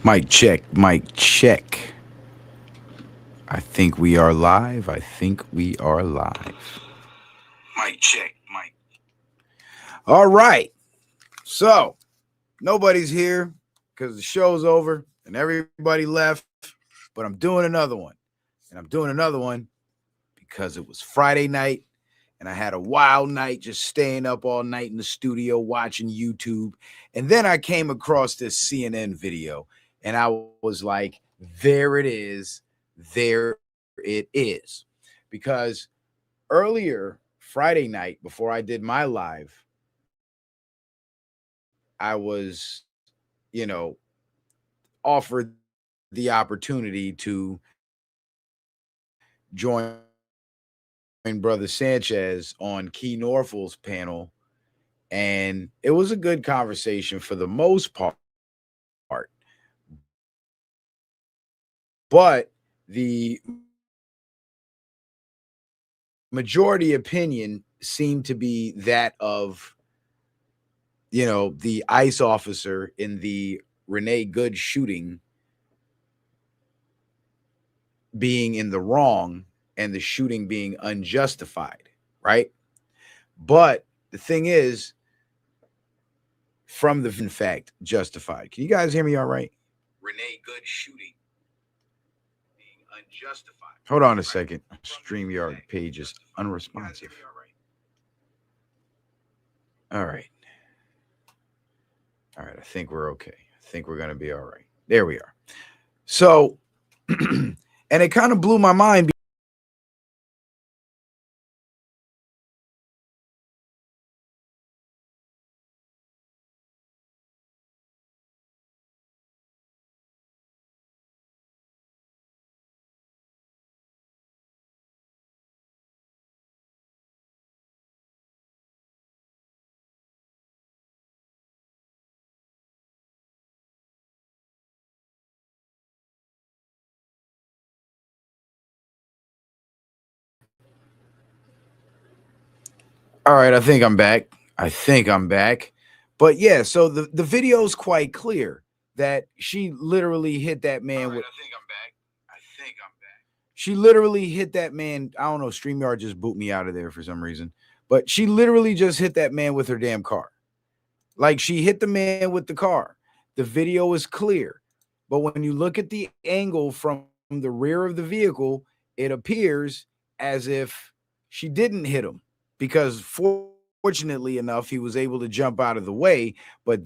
Mic check, mic check. I think we are live. I think we are live. Mic check, mic. All right. So, nobody's here because the show's over and everybody left, but I'm doing another one. And I'm doing another one because it was Friday night and I had a wild night just staying up all night in the studio watching YouTube. And then I came across this CNN video and I was like, there it is. There it is. Because earlier Friday night, before I did my live, I was, offered the opportunity to join Brother Sanchez on Key Norfolk's panel. And it was a good conversation for the most part. But the majority opinion seemed to be that of, the ICE officer in the Renee Good shooting being in the wrong and the shooting being unjustified, right? But the thing is, from the in fact justified. Can you guys hear me all right? Renee Good shooting being unjustified. Hold on a Right? second. From the StreamYard fact page is justified. You guys hear unresponsive. me all right? All right. All right. I think we're okay. I think we're going to be all right. There we are. So, and it kind of blew my mind because all right, I think I'm back. I think I'm back. But yeah, so the video is quite clear that she literally hit that All man right, with I think I'm back. I think I'm back. she literally hit that man. I don't know, StreamYard just boot me out of there for some reason. But she literally just hit that man with her damn car. Like she hit the man with the car. The video is clear. But when you look at the angle from the rear of the vehicle, it appears as if she didn't hit him because fortunately enough he was able to jump out of the way, but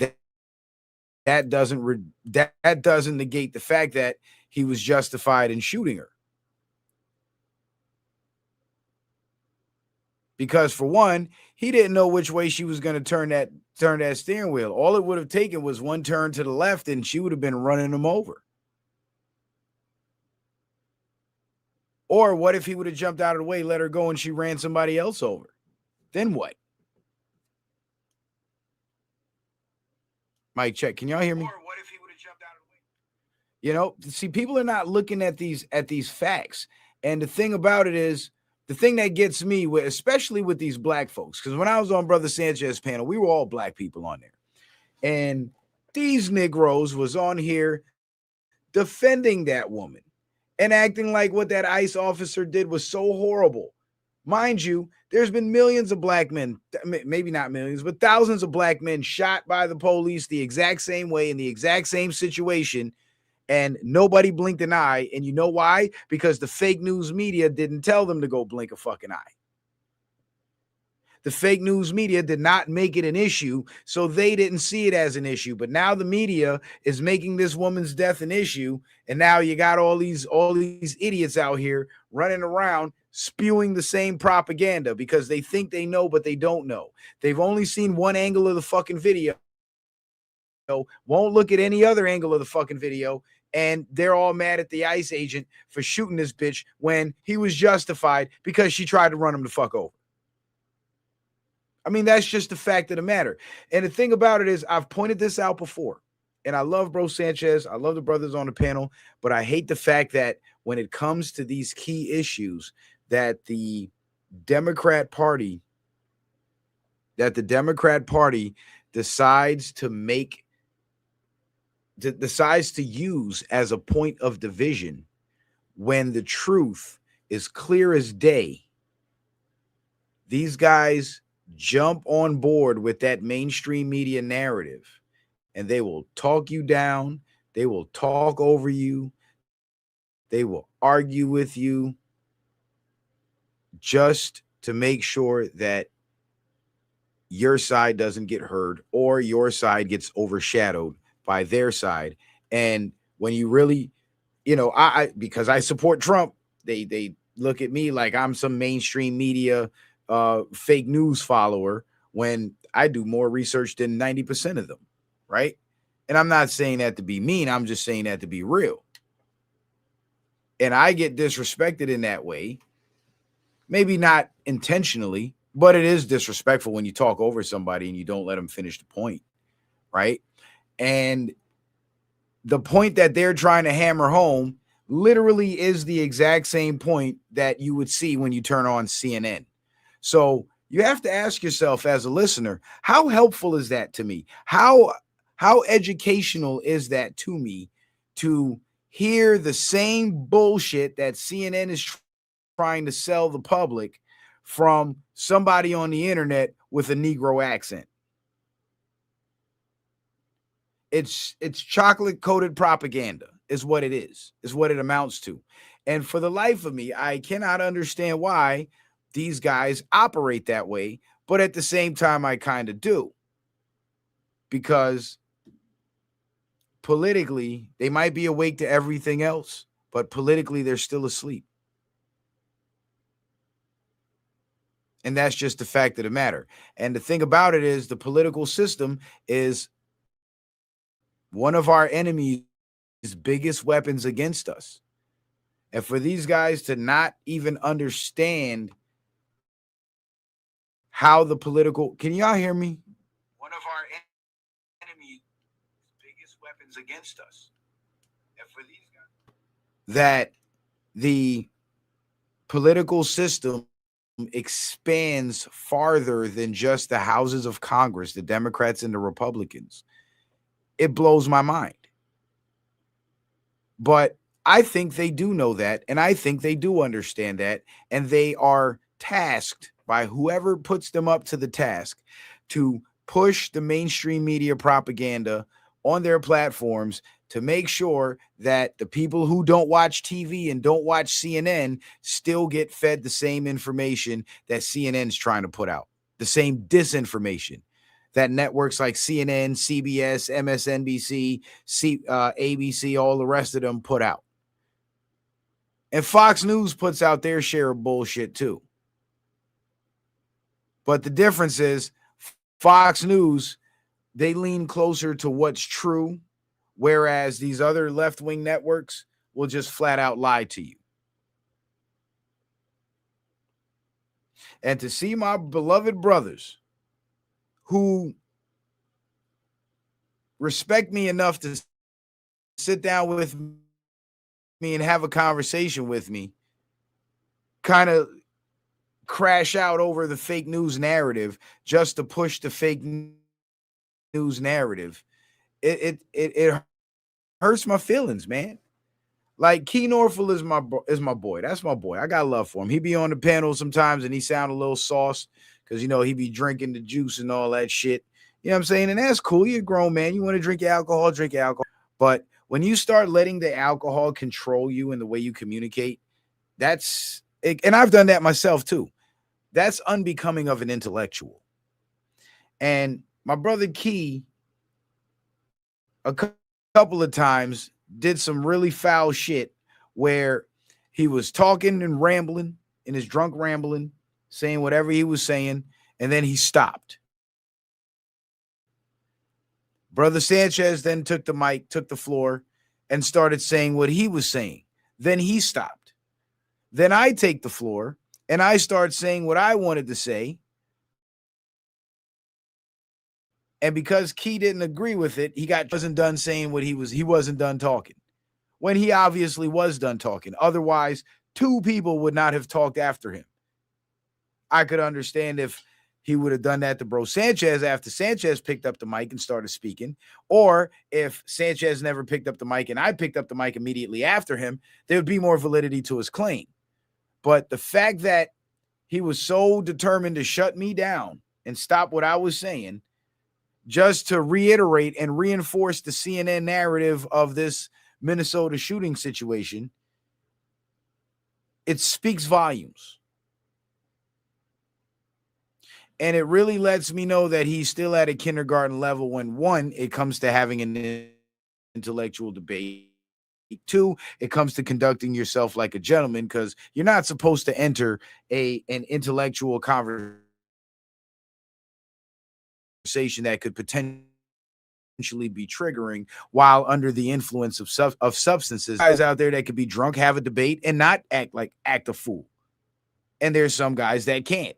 that doesn't negate the fact that he was justified in shooting her. Because for one, he didn't know which way she was going to turn that steering wheel. All it would have taken was one turn to the left and she would have been running him over. Or what if he would have jumped out of the way, let her go, and she ran somebody else over? Then what? Mike, check. Can y'all hear me? Or what if he would have jumped out of the way? See, people are not looking at these facts. And the thing about it is, the thing that gets me, especially with these black folks, because when I was on Brother Sanchez panel, we were all black people on there, and these Negroes was on here defending that woman and acting like what that ICE officer did was so horrible. Mind you, there's been millions of black men, maybe not millions, but thousands of black men shot by the police the exact same way in the exact same situation, and nobody blinked an eye. And you know why? Because the fake news media didn't tell them to go blink a fucking eye. The fake news media did not make it an issue, so they didn't see it as an issue. But now the media is making this woman's death an issue, and now you got all these idiots out here running around spewing the same propaganda because they think they know, but they don't know. They've only seen one angle of the fucking video, won't look at any other angle of the fucking video, and they're all mad at the ICE agent for shooting this bitch when he was justified because she tried to run him the fuck over. I mean, that's just the fact of the matter. And the thing about it is, I've pointed this out before, and I love Bro Sanchez. I love the brothers on the panel, but I hate the fact that when it comes to these key issues, that Democrat Party, the Democrat Party decides to make decides to use as a point of division when the truth is clear as day. These guys jump on board with that mainstream media narrative, and they will talk you down, they will talk over you, they will argue with you just to make sure that your side doesn't get heard or your side gets overshadowed by their side. And when you really, I because I support Trump, they look at me like I'm some mainstream media fake news follower when I do more research than 90% of them, right? And I'm not saying that to be mean, I'm just saying that to be real. And I get disrespected in that way, maybe not intentionally, but it is disrespectful when you talk over somebody and you don't let them finish the point, right? And the point that they're trying to hammer home literally is the exact same point that you would see when you turn on CNN. So you have to ask yourself as a listener, how helpful is that to me? How educational is that to me to hear the same bullshit that CNN is trying to sell the public from somebody on the internet with a Negro accent? It's chocolate coated propaganda is what it is what it amounts to. And for the life of me, I cannot understand why these guys operate that way. But at the same time, I kind of do. Because politically, they might be awake to everything else, but politically, they're still asleep. And that's just the fact of the matter. And the thing about it is the political system is one of our enemies' biggest weapons against us. And for these guys to not even understand how the political, can y'all hear me? One of our enemy's biggest weapons against us. And for these guys, that the political system expands farther than just the houses of Congress, the Democrats and the Republicans. It blows my mind. But I think they do know that, and I think they do understand that, and they are tasked by whoever puts them up to the task to push the mainstream media propaganda on their platforms to make sure that the people who don't watch TV and don't watch CNN still get fed the same information that CNN is trying to put out, the same disinformation that networks like CNN, CBS, MSNBC, ABC, all the rest of them put out. And Fox News puts out their share of bullshit too. But the difference is Fox News, they lean closer to what's true, whereas these other left-wing networks will just flat out lie to you. And to see my beloved brothers who respect me enough to sit down with me and have a conversation with me, kind of crash out over the fake news narrative just to push the fake news narrative, it hurts my feelings, man. Like Key Norfolk is my boy. That's my boy. I got love for him. He be on the panel sometimes and he sound a little sauce because he be drinking the juice and all that shit. You know what I'm saying? And that's cool. You're a grown man. You want to drink your alcohol, drink your alcohol. But when you start letting the alcohol control you and the way you communicate, that's it. And I've done that myself too. That's unbecoming of an intellectual. And my brother Key, a couple of times, did some really foul shit where he was talking and rambling in his drunk rambling, saying whatever he was saying, and then he stopped. Brother Sanchez then took the mic, took the floor, and started saying what he was saying. Then he stopped. Then I take the floor, and I start saying what I wanted to say. And because Key didn't agree with it, wasn't done saying what he wasn't done talking. When he obviously was done talking. Otherwise, two people would not have talked after him. I could understand if he would have done that to Bro Sanchez after Sanchez picked up the mic and started speaking. Or if Sanchez never picked up the mic and I picked up the mic immediately after him, there would be more validity to his claim. But the fact that he was so determined to shut me down and stop what I was saying, just to reiterate and reinforce the CNN narrative of this Minnesota shooting situation, it speaks volumes. And it really lets me know that he's still at a kindergarten level when, one, it comes to having an intellectual debate. Two, it comes to conducting yourself like a gentleman, because you're not supposed to enter an intellectual conversation that could potentially be triggering while under the influence of substances. Guys out there that could be drunk, have a debate, and not act a fool. And there's some guys that can't.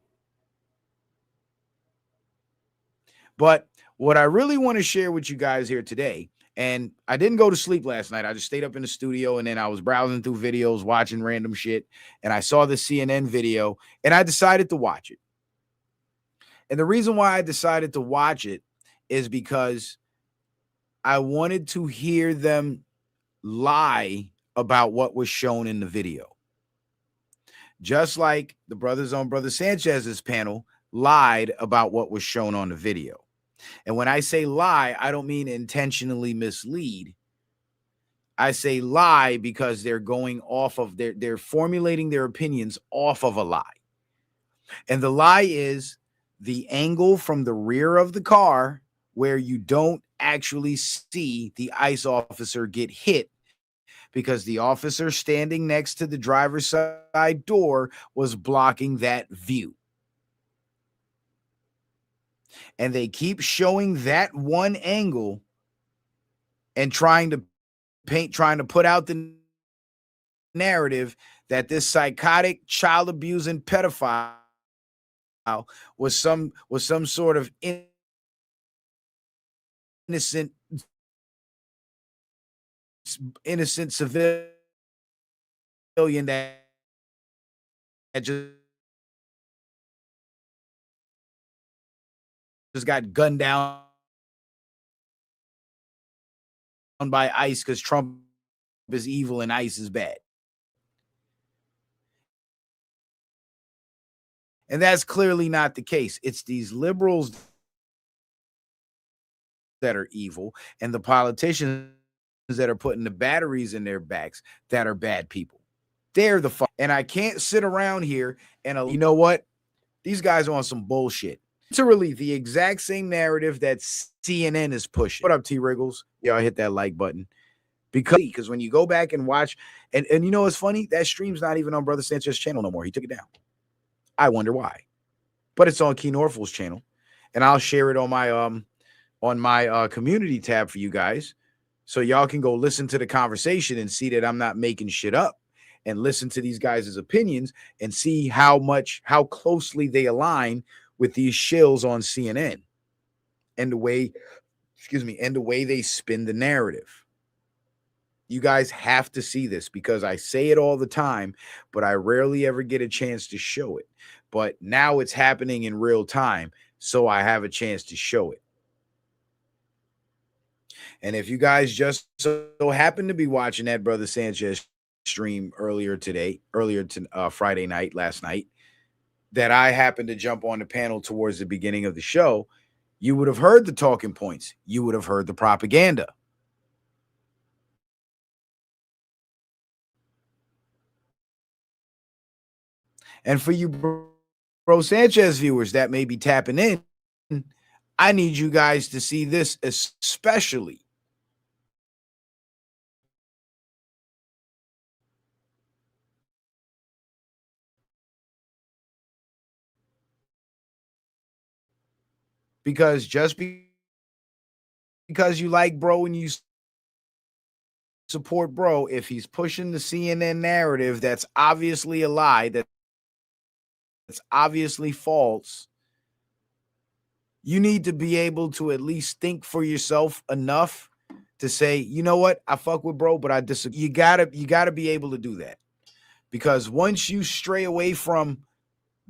But what I really want to share with you guys here today, and I didn't go to sleep last night. I just stayed up in the studio, and then I was browsing through videos, watching random shit, and I saw the CNN video, and I decided to watch it. And the reason why I decided to watch it is because I wanted to hear them lie about what was shown in the video. Just like the brothers on Brother Sanchez's panel lied about what was shown on the video. And when I say lie, I don't mean intentionally mislead. I say lie because they're going off of they're formulating their opinions off of a lie. And the lie is the angle from the rear of the car where you don't actually see the ICE officer get hit, because the officer standing next to the driver's side door was blocking that view. And they keep showing that one angle and trying to put out the narrative that this psychotic, child abusing pedophile was some sort of innocent civilian that just got gunned down by ICE because Trump is evil and ICE is bad. And that's clearly not the case. It's these liberals that are evil and the politicians that are putting the batteries in their backs that are bad people. They're the fuck. And I can't sit around here and, you know what? These guys are on some bullshit. Literally the exact same narrative that CNN is pushing. What up, T Wriggles? Y'all hit that like button. Because when you go back and watch, and you know what's funny? That stream's not even on Brother Sanchez's channel no more. He took it down. I wonder why. But it's on Key Norfolk's channel. And I'll share it on my community tab for you guys. So y'all can go listen to the conversation and see that I'm not making shit up, and listen to these guys' opinions and see how closely they align with these shills on CNN and the way they spin the narrative. You guys have to see this, because I say it all the time, but I rarely ever get a chance to show it. But now it's happening in real time, so I have a chance to show it. And if you guys just so happen to be watching that Brother Sanchez stream Friday night, last night, that I happened to jump on the panel towards the beginning of the show, you would have heard the talking points. You would have heard the propaganda. And for you Bro Sanchez viewers that may be tapping in, I need you guys to see this especially. Because just because you like bro and you support bro, if he's pushing the CNN narrative that's obviously a lie, that's obviously false, you need to be able to at least think for yourself enough to say, you know what, I fuck with bro, but I disagree. You gotta be able to do that, because once you stray away from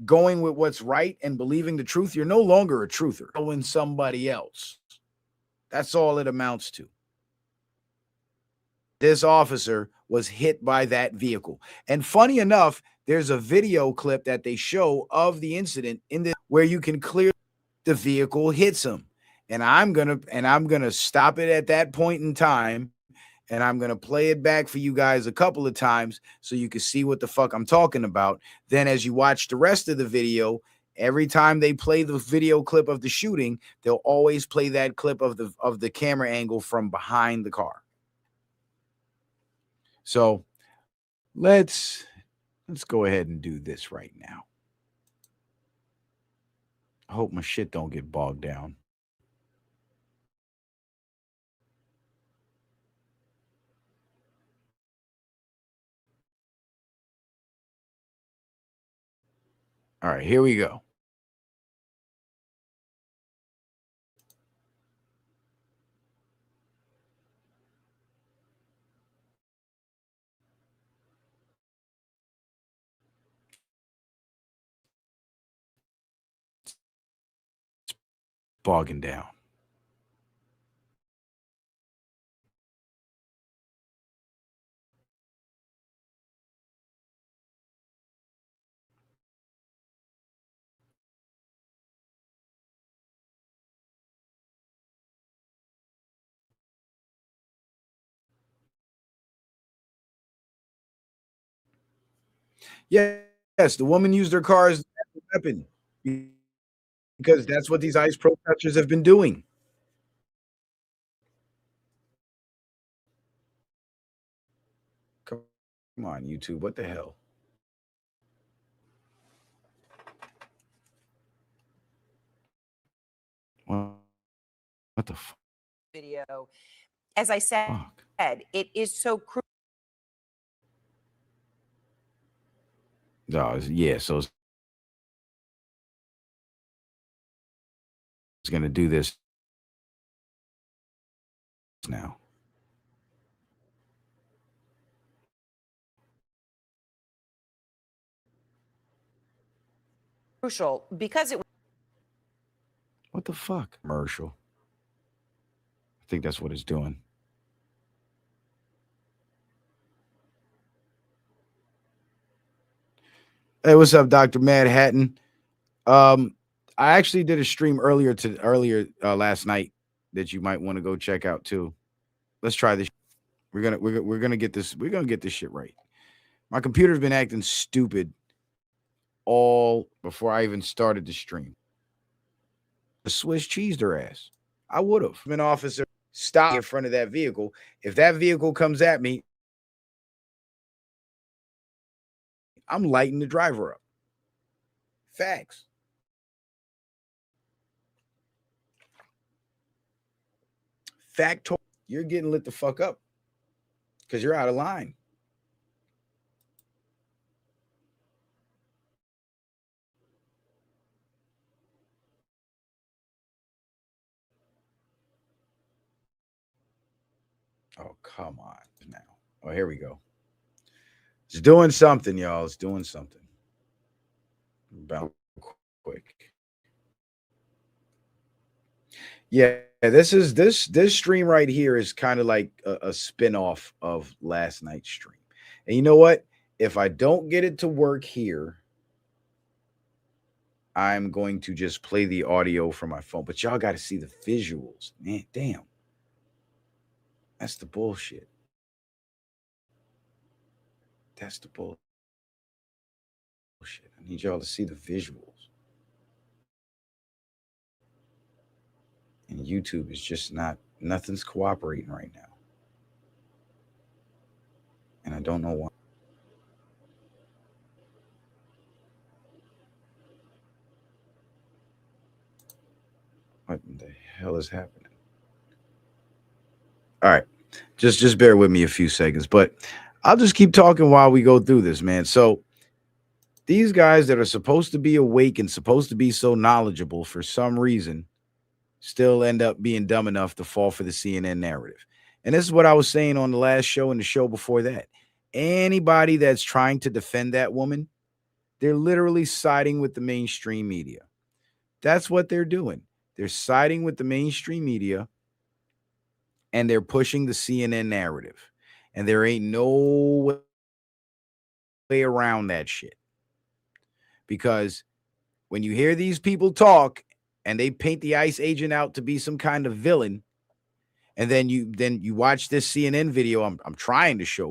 going with what's right and believing the truth, you're no longer a truther. Following somebody else. That's all it amounts to. This officer was hit by that vehicle. And funny enough, there's a video clip that they show of the incident in this where you can clear the vehicle hits him. And I'm gonna stop it at that point in time, and I'm gonna play it back for you guys a couple of times so you can see what the fuck I'm talking about. Then as you watch the rest of the video, every time they play the video clip of the shooting, they'll always play that clip of the camera angle from behind the car. So let's go ahead and do this right now. I hope my shit don't get bogged down. All right, here we go. Bogging down. Yes, the woman used her car as a weapon because that's what these ICE protesters have been doing. Come on, YouTube. What the hell? What the fuck? Video. As I said, it is so crucial. No, yeah, so it's going to do this now. Crucial because it. What the fuck? Commercial. I think that's what it's doing. Hey, what's up, Dr. Mad Hatton? I actually did a stream earlier last night that you might want to go check out too. Let's try this. We're gonna get this. We're gonna get this shit right. My computer's been acting stupid all before I even started the stream. The Swiss cheesed her ass. I would have. An officer stop in front of that vehicle. If that vehicle comes at me, I'm lighting the driver up. Facts. Factoid. You're getting lit the fuck up because you're out of line. Oh, come on now. Oh, here we go. It's doing something, y'all. It's doing something. About quick. Yeah, this stream right here is kind of like a spin-off of last night's stream. And you know what? If I don't get it to work here, I'm going to just play the audio from my phone. But y'all got to see the visuals. Man, damn. That's the bullshit. That's the bullshit. I need y'all to see the visuals. And YouTube is just nothing's cooperating right now. And I don't know why. What the hell is happening? All right. Just bear with me a few seconds, but I'll just keep talking while we go through this, man. So these guys that are supposed to be awake and supposed to be so knowledgeable for some reason still end up being dumb enough to fall for the CNN narrative. And this is what I was saying on the last show and the show before that. Anybody that's trying to defend that woman, They're literally siding with the mainstream media. That's what they're doing. They're siding with the mainstream media and they're pushing the CNN narrative. And there ain't no way around that shit. Because when you hear these people talk and they paint the ICE agent out to be some kind of villain, and then you watch this CNN video I'm trying to share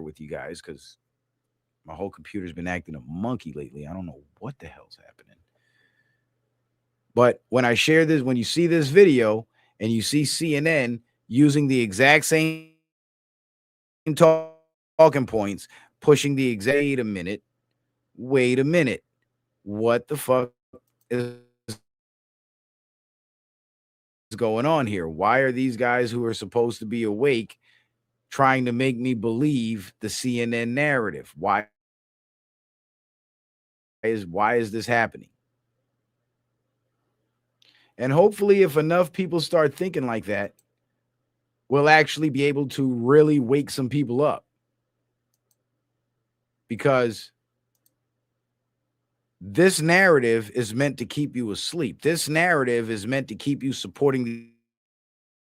with you guys because my whole computer's been acting a monkey lately. I don't know what the hell's happening. But when you see this video and you see CNN using the exact same talking points, pushing the exact, wait a minute, what the fuck is going on here? Why are these guys who are supposed to be awake trying to make me believe the CNN narrative? Why is this happening? And hopefully, if enough people start thinking like that, we'll actually be able to really wake some people up. Because this narrative is meant to keep you asleep. This narrative is meant to keep you supporting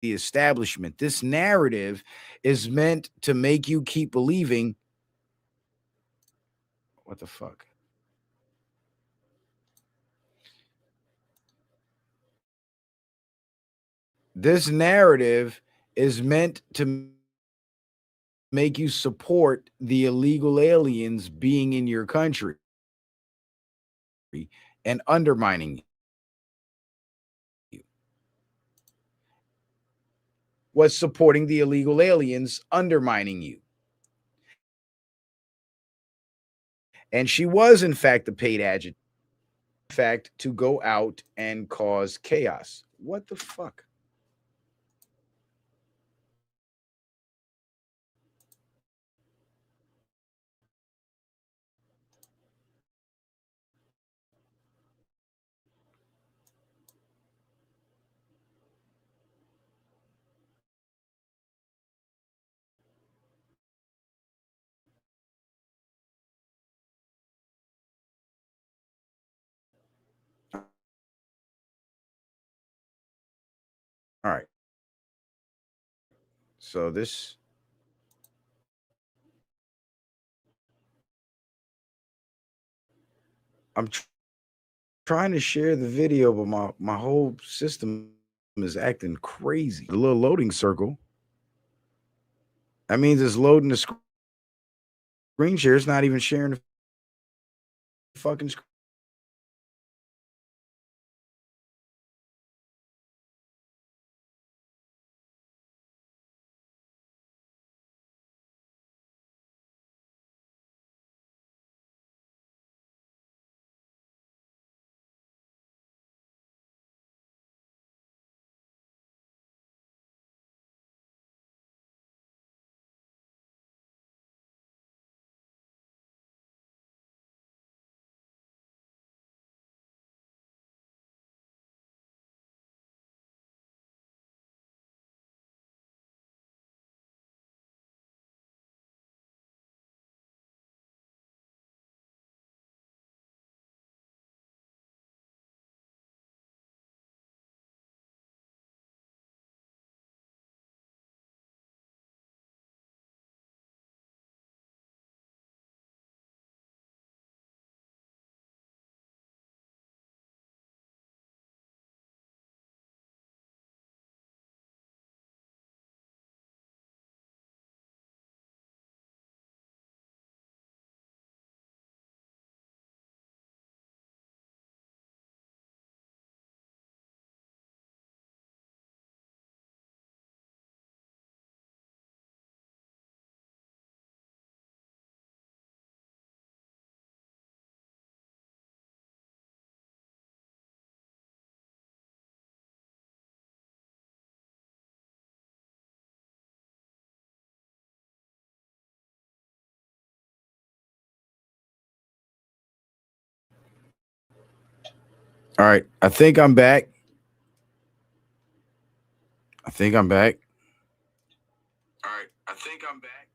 the establishment. This narrative is meant to make you keep believing. What the fuck? This narrative is meant to make you support the illegal aliens being in your country and undermining you. What's supporting the illegal aliens undermining you? And she was, in fact, a paid agent, in fact, to go out and cause chaos. What the fuck? All right. So I'm trying to share the video, but my whole system is acting crazy. The little loading circle. That means it's loading the screen share. It's not even sharing the fucking screen. All right. I think I'm back. All right. I think I'm back.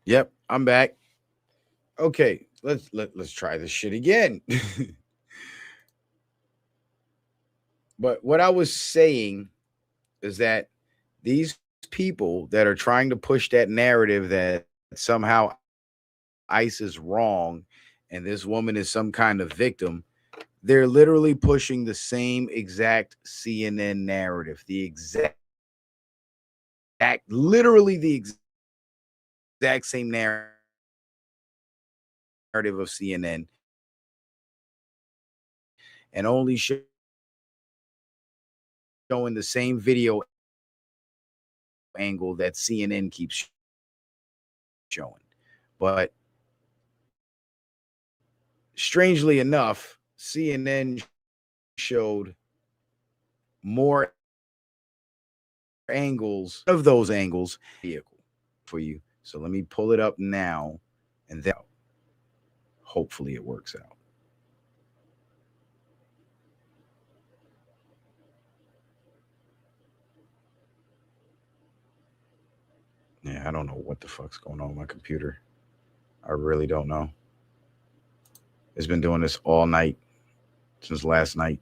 Yep, I'm back. Okay. let's try this shit again. But what I was saying is that these people that are trying to push that narrative that somehow ICE is wrong and this woman is some kind of victim, they're literally pushing the same exact CNN narrative, the literally the exact same narrative of CNN, and only showing the same video angle that CNN keeps showing. But strangely enough, CNN showed more angles, of those angles, vehicle for you. So let me pull it up now and then hopefully it works out. Yeah, I don't know what the fuck's going on with my computer. I really don't know. It's been doing this all night since last night.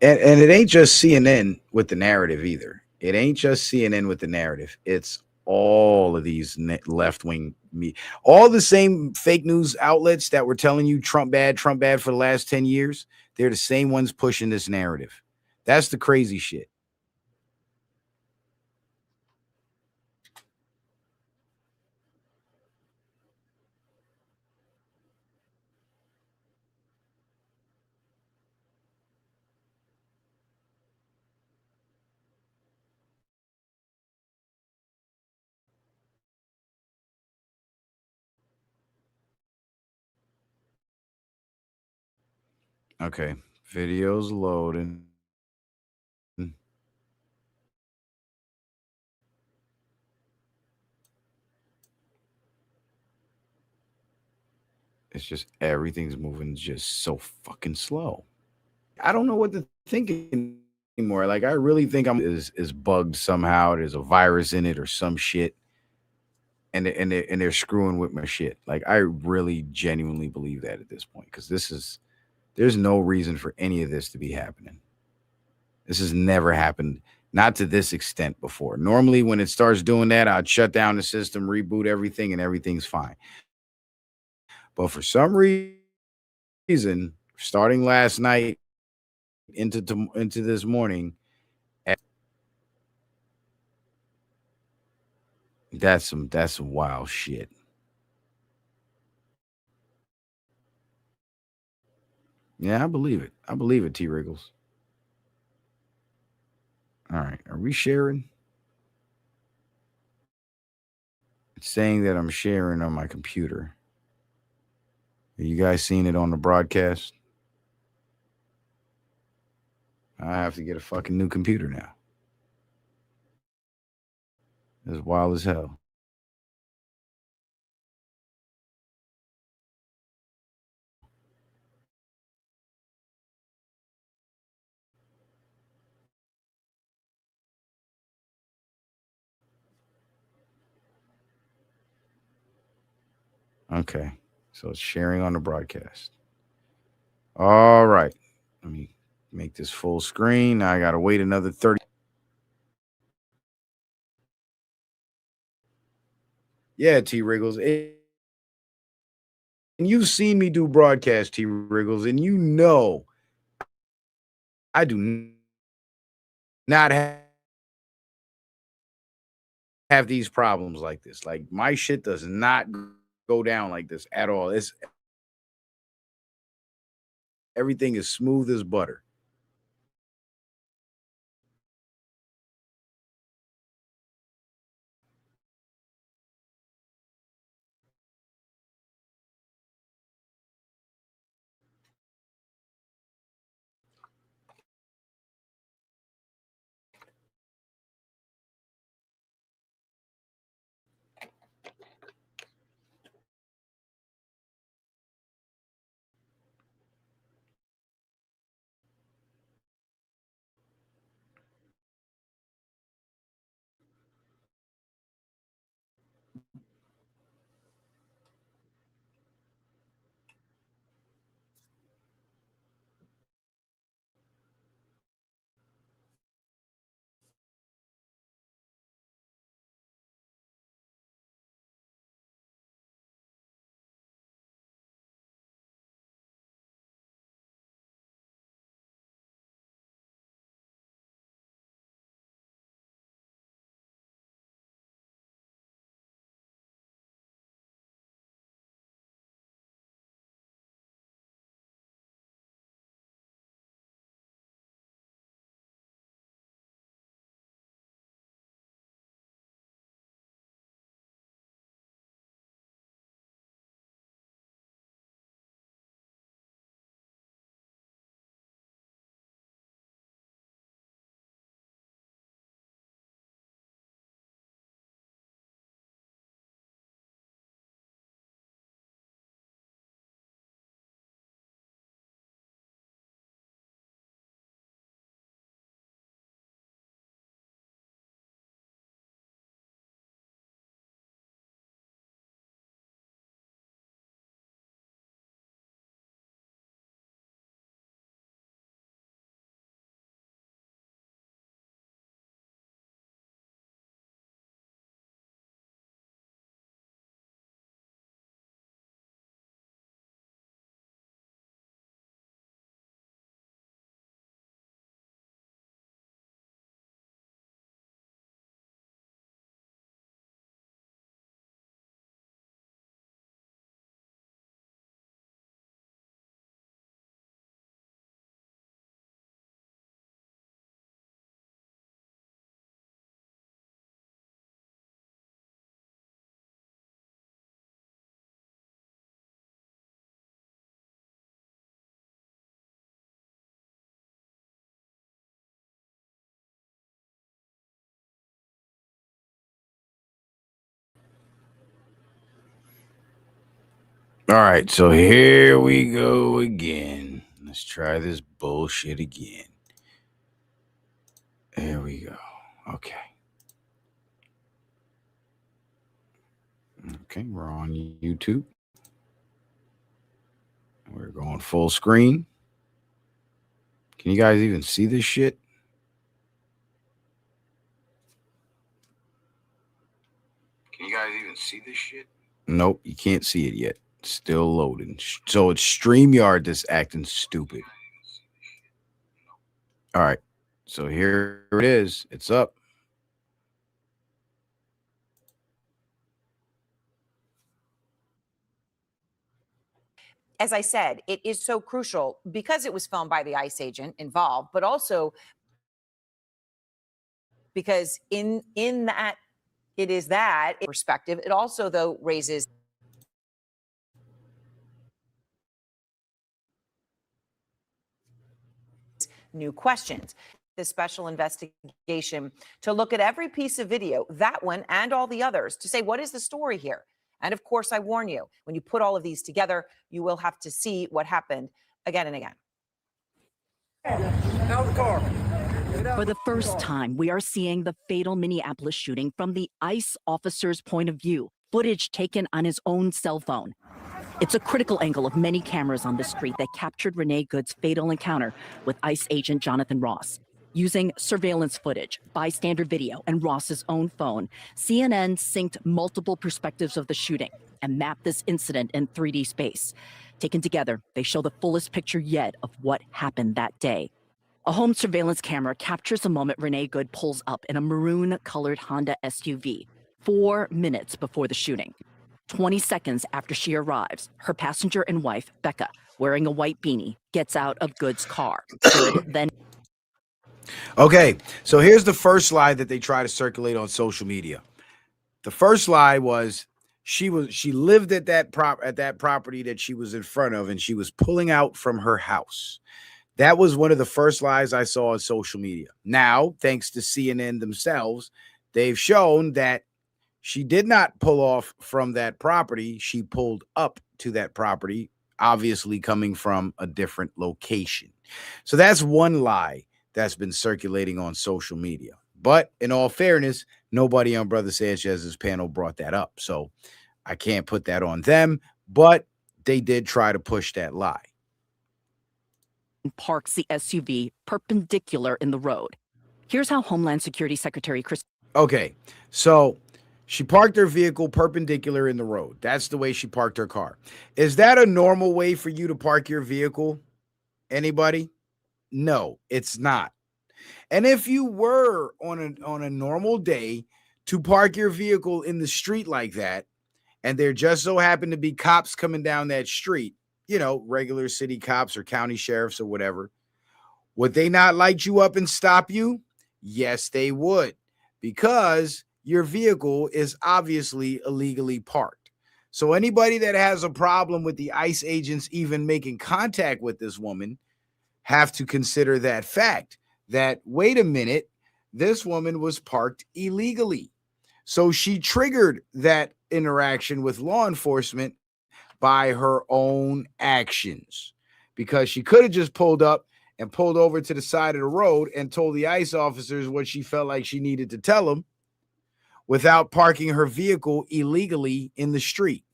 And it ain't just CNN with the narrative either. It ain't just CNN with the narrative. It's all of these left wing all the same fake news outlets that were telling you Trump bad for the last 10 years. They're the same ones pushing this narrative. That's the crazy shit. Okay, videos loading. It's just everything's moving just so fucking slow. I don't know what to think anymore. Like I really think I'm is bugged somehow. There's a virus in it or some shit, and they're screwing with my shit. Like I really genuinely believe that at this point because there's no reason for any of this to be happening. This has never happened, not to this extent before. Normally, when it starts doing that, I'd shut down the system, reboot everything, and everything's fine. But for some reason, starting last night into this morning, that's some wild shit. Yeah, I believe it. I believe it, T Wriggles. All right, are we sharing? It's saying that I'm sharing on my computer. Are you guys seeing it on the broadcast? I have to get a fucking new computer now. It's wild as hell. Okay, so it's sharing on the broadcast. All right, let me make this full screen. I gotta wait another 30. Yeah, T Wriggles. And you've seen me do broadcast, T Wriggles, and you know I do not have these problems like this. Like my shit does not go down like this at all. It's everything is smooth as butter. All right, so here we go again. Let's try this bullshit again. There we go. Okay. Okay, we're on YouTube. We're going full screen. Can you guys even see this shit? Can you guys even see this shit? Nope, you can't see it yet. It's still loading. So it's StreamYard that's acting stupid. All right, so here it is. It's up. As I said, it is so crucial because it was filmed by the ICE agent involved, but also because in that it is that perspective. It also, though, raises new questions. The special investigation to look at every piece of video, that one and all the others, to say, what is the story here? And of course, I warn you, when you put all of these together, you will have to see what happened again and again. For the first time, we are seeing the fatal Minneapolis shooting from the ICE officer's point of view, footage taken on his own cell phone. It's a critical angle of many cameras on the street that captured Renee Good's fatal encounter with ICE agent Jonathan Ross. Using surveillance footage, bystander video, and Ross's own phone, CNN synced multiple perspectives of the shooting and mapped this incident in 3D space. Taken together, they show the fullest picture yet of what happened that day. A home surveillance camera captures the moment Renee Good pulls up in a maroon-colored Honda SUV 4 minutes before the shooting. 20 seconds after she arrives, her passenger and wife, Becca, wearing a white beanie, gets out of Good's car. Good then. Okay, so here's the first lie that they try to circulate on social media. The first lie was she lived at that property that she was in front of, and she was pulling out from her house. That was one of the first lies I saw on social media. Now, thanks to CNN themselves, they've shown that she did not pull off from that property. She pulled up to that property, obviously coming from a different location. So that's one lie that's been circulating on social media. But in all fairness, nobody on Brother Sanchez's panel brought that up. So I can't put that on them, but they did try to push that lie. Parks the SUV perpendicular in the road. Here's how Homeland Security Secretary Chris. Okay, so she parked her vehicle perpendicular in the road. That's the way she parked her car. Is that a normal way for you to park your vehicle? Anybody? No, it's not. And if you were on a normal day to park your vehicle in the street like that, and there just so happened to be cops coming down that street, you know, regular city cops or county sheriffs or whatever, would they not light you up and stop you? Yes, they would, because your vehicle is obviously illegally parked. So anybody that has a problem with the ICE agents even making contact with this woman have to consider that fact that, wait a minute, this woman was parked illegally. So she triggered that interaction with law enforcement by her own actions, because she could have just pulled up and pulled over to the side of the road and told the ICE officers what she felt like she needed to tell them without parking her vehicle illegally in the street.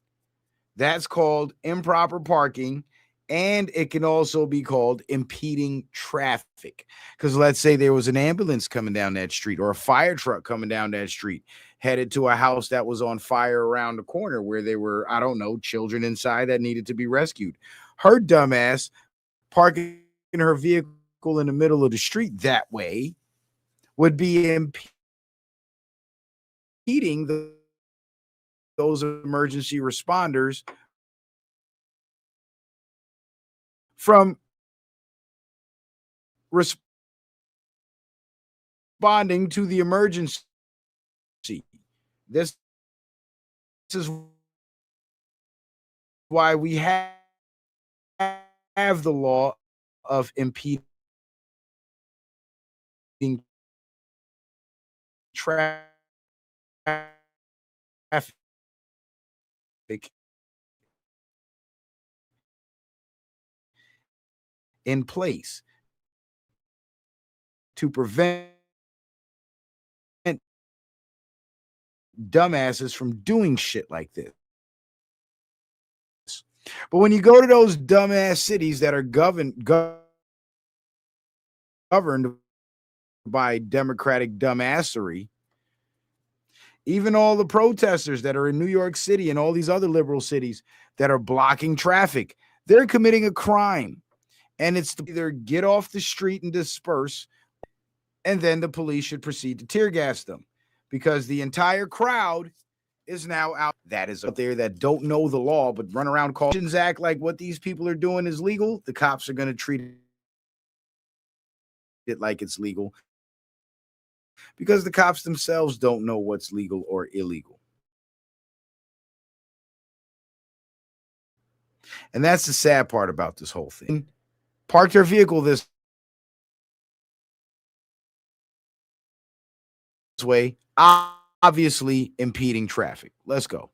That's called improper parking, and it can also be called impeding traffic. Because let's say there was an ambulance coming down that street or a fire truck coming down that street headed to a house that was on fire around the corner where there were, I don't know, children inside that needed to be rescued. Her dumbass parking her vehicle in the middle of the street that way would be impeding those emergency responders from responding to the emergency. This is why we have the law of impeding traffic in place to prevent dumbasses from doing shit like this. But when you go to those dumbass cities that are governed by Democratic dumbassery, even all the protesters that are in New York City and all these other liberal cities that are blocking traffic, they're committing a crime. And it's to either get off the street and disperse, and then the police should proceed to tear gas them, because the entire crowd is now out that is out there that don't know the law but run around calling act like what these people are doing is legal. The cops are going to treat it like it's legal, because the cops themselves don't know what's legal or illegal. And that's the sad part about this whole thing. Park their vehicle this way, obviously impeding traffic. Let's go.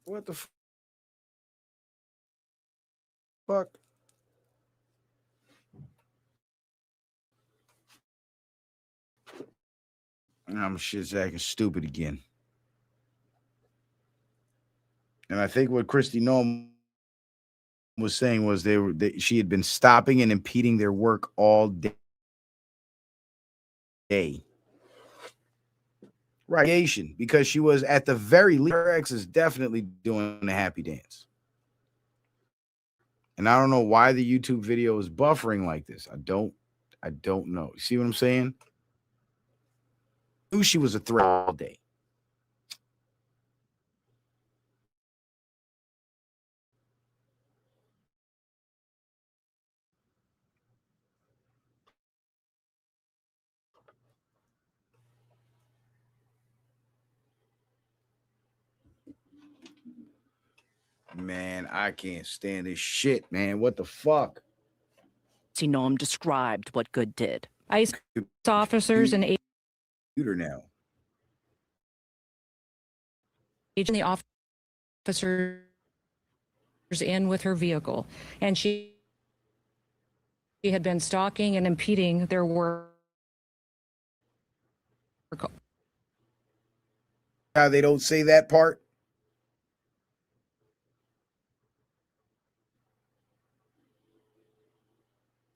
What the fuck? I'm shit's acting stupid again. And I think what Christy Nome was saying was she had been stopping and impeding their work all day. Right, because she was at the very least, her ex is definitely doing a happy dance. And I don't know why the YouTube video is buffering like this. I don't know. You see what I'm saying? I knew she was a threat all day. Man, I can't stand this shit, man. What the fuck? Noam described what Good did. ICE officers and now. agent the officers in with her vehicle, and she had been stalking and impeding their work. How they don't say that part?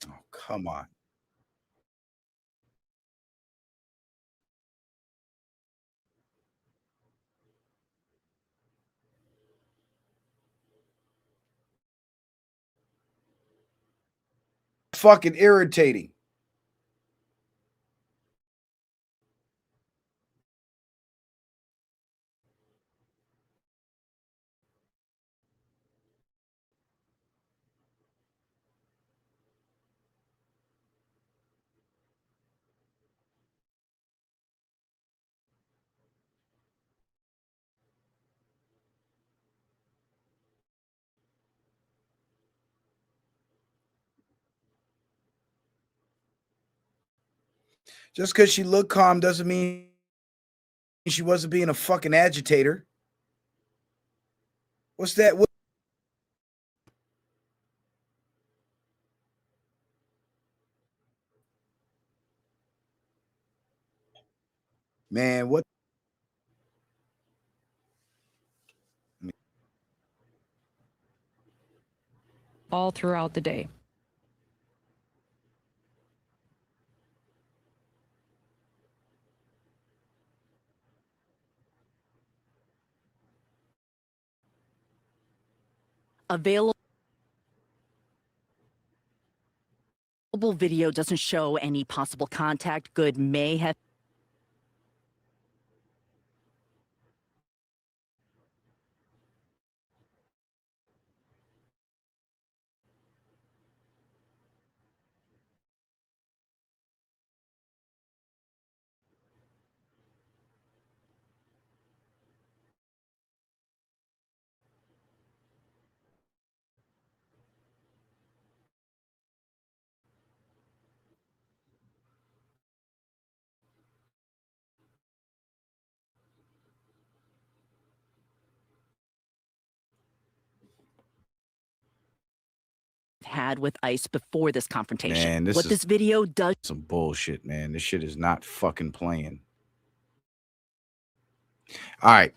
Oh, come on. Fucking irritating. Just because she looked calm doesn't mean she wasn't being a fucking agitator. What's that? Man, what? All throughout the day. Available video doesn't show any possible contact Good may have had with ICE before this confrontation. Man, this What is this video does some bullshit, man. This shit is not fucking playing. All right.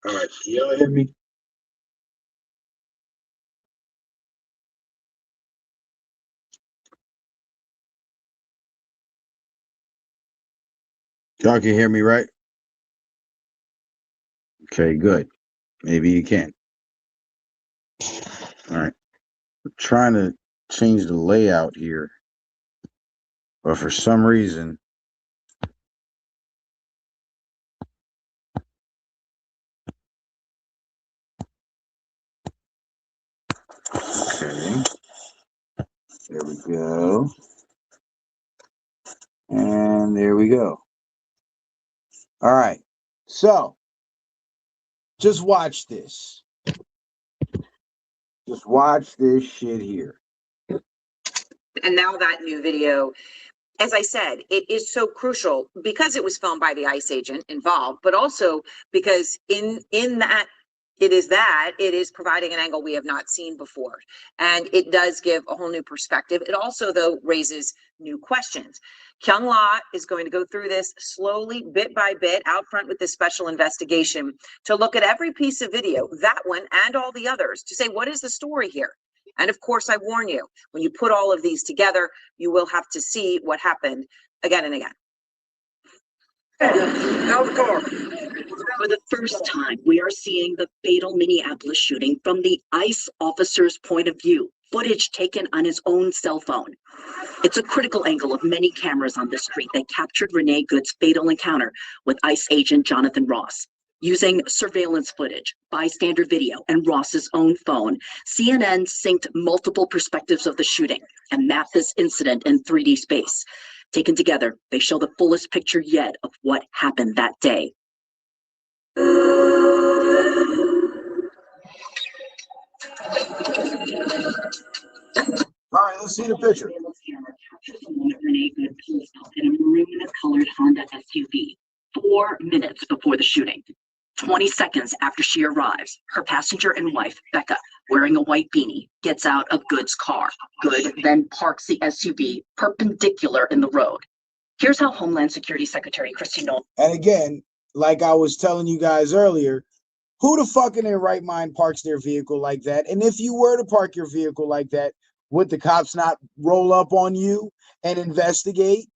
All right, can y'all hear me? Y'all can hear me, right? Okay, good. Maybe you can. All right. I'm trying to change the layout here, but for some reason, okay, there we go. And there we go. All right. So just watch this. Just watch this shit here. And now that new video, as I said, it is so crucial because it was filmed by the ICE agent involved, but also because in that it is providing an angle we have not seen before. And it does give a whole new perspective. It also, though, raises new questions. Kyung La is going to go through this slowly, bit by bit, out front with this special investigation to look at every piece of video, that one and all the others, to say, what is the story here? And of course, I warn you, when you put all of these together, you will have to see what happened again and again. For the first time, we are seeing the fatal Minneapolis shooting from the ICE officer's point of view, footage taken on his own cell phone. It's a critical angle of many cameras on the street that captured Renee Good's fatal encounter with ICE agent Jonathan Ross. Using surveillance footage, bystander video, and Ross's own phone, CNN synced multiple perspectives of the shooting and mapped this incident in 3D space. Taken together, they show the fullest picture yet of what happened that day. All right, let's see the picture. Renee Good pulls up in a maroon-colored Honda SUV 4 minutes before the shooting. 20 seconds after she arrives, her passenger and wife, Becca, wearing a white beanie, gets out of Good's car. Good then parks the SUV perpendicular in the road. Here's how Homeland Security Secretary Kristi Noem. And again, like I was telling you guys earlier, who the fuck in their right mind parks their vehicle like that? And if you were to park your vehicle like that, would the cops not roll up on you and investigate?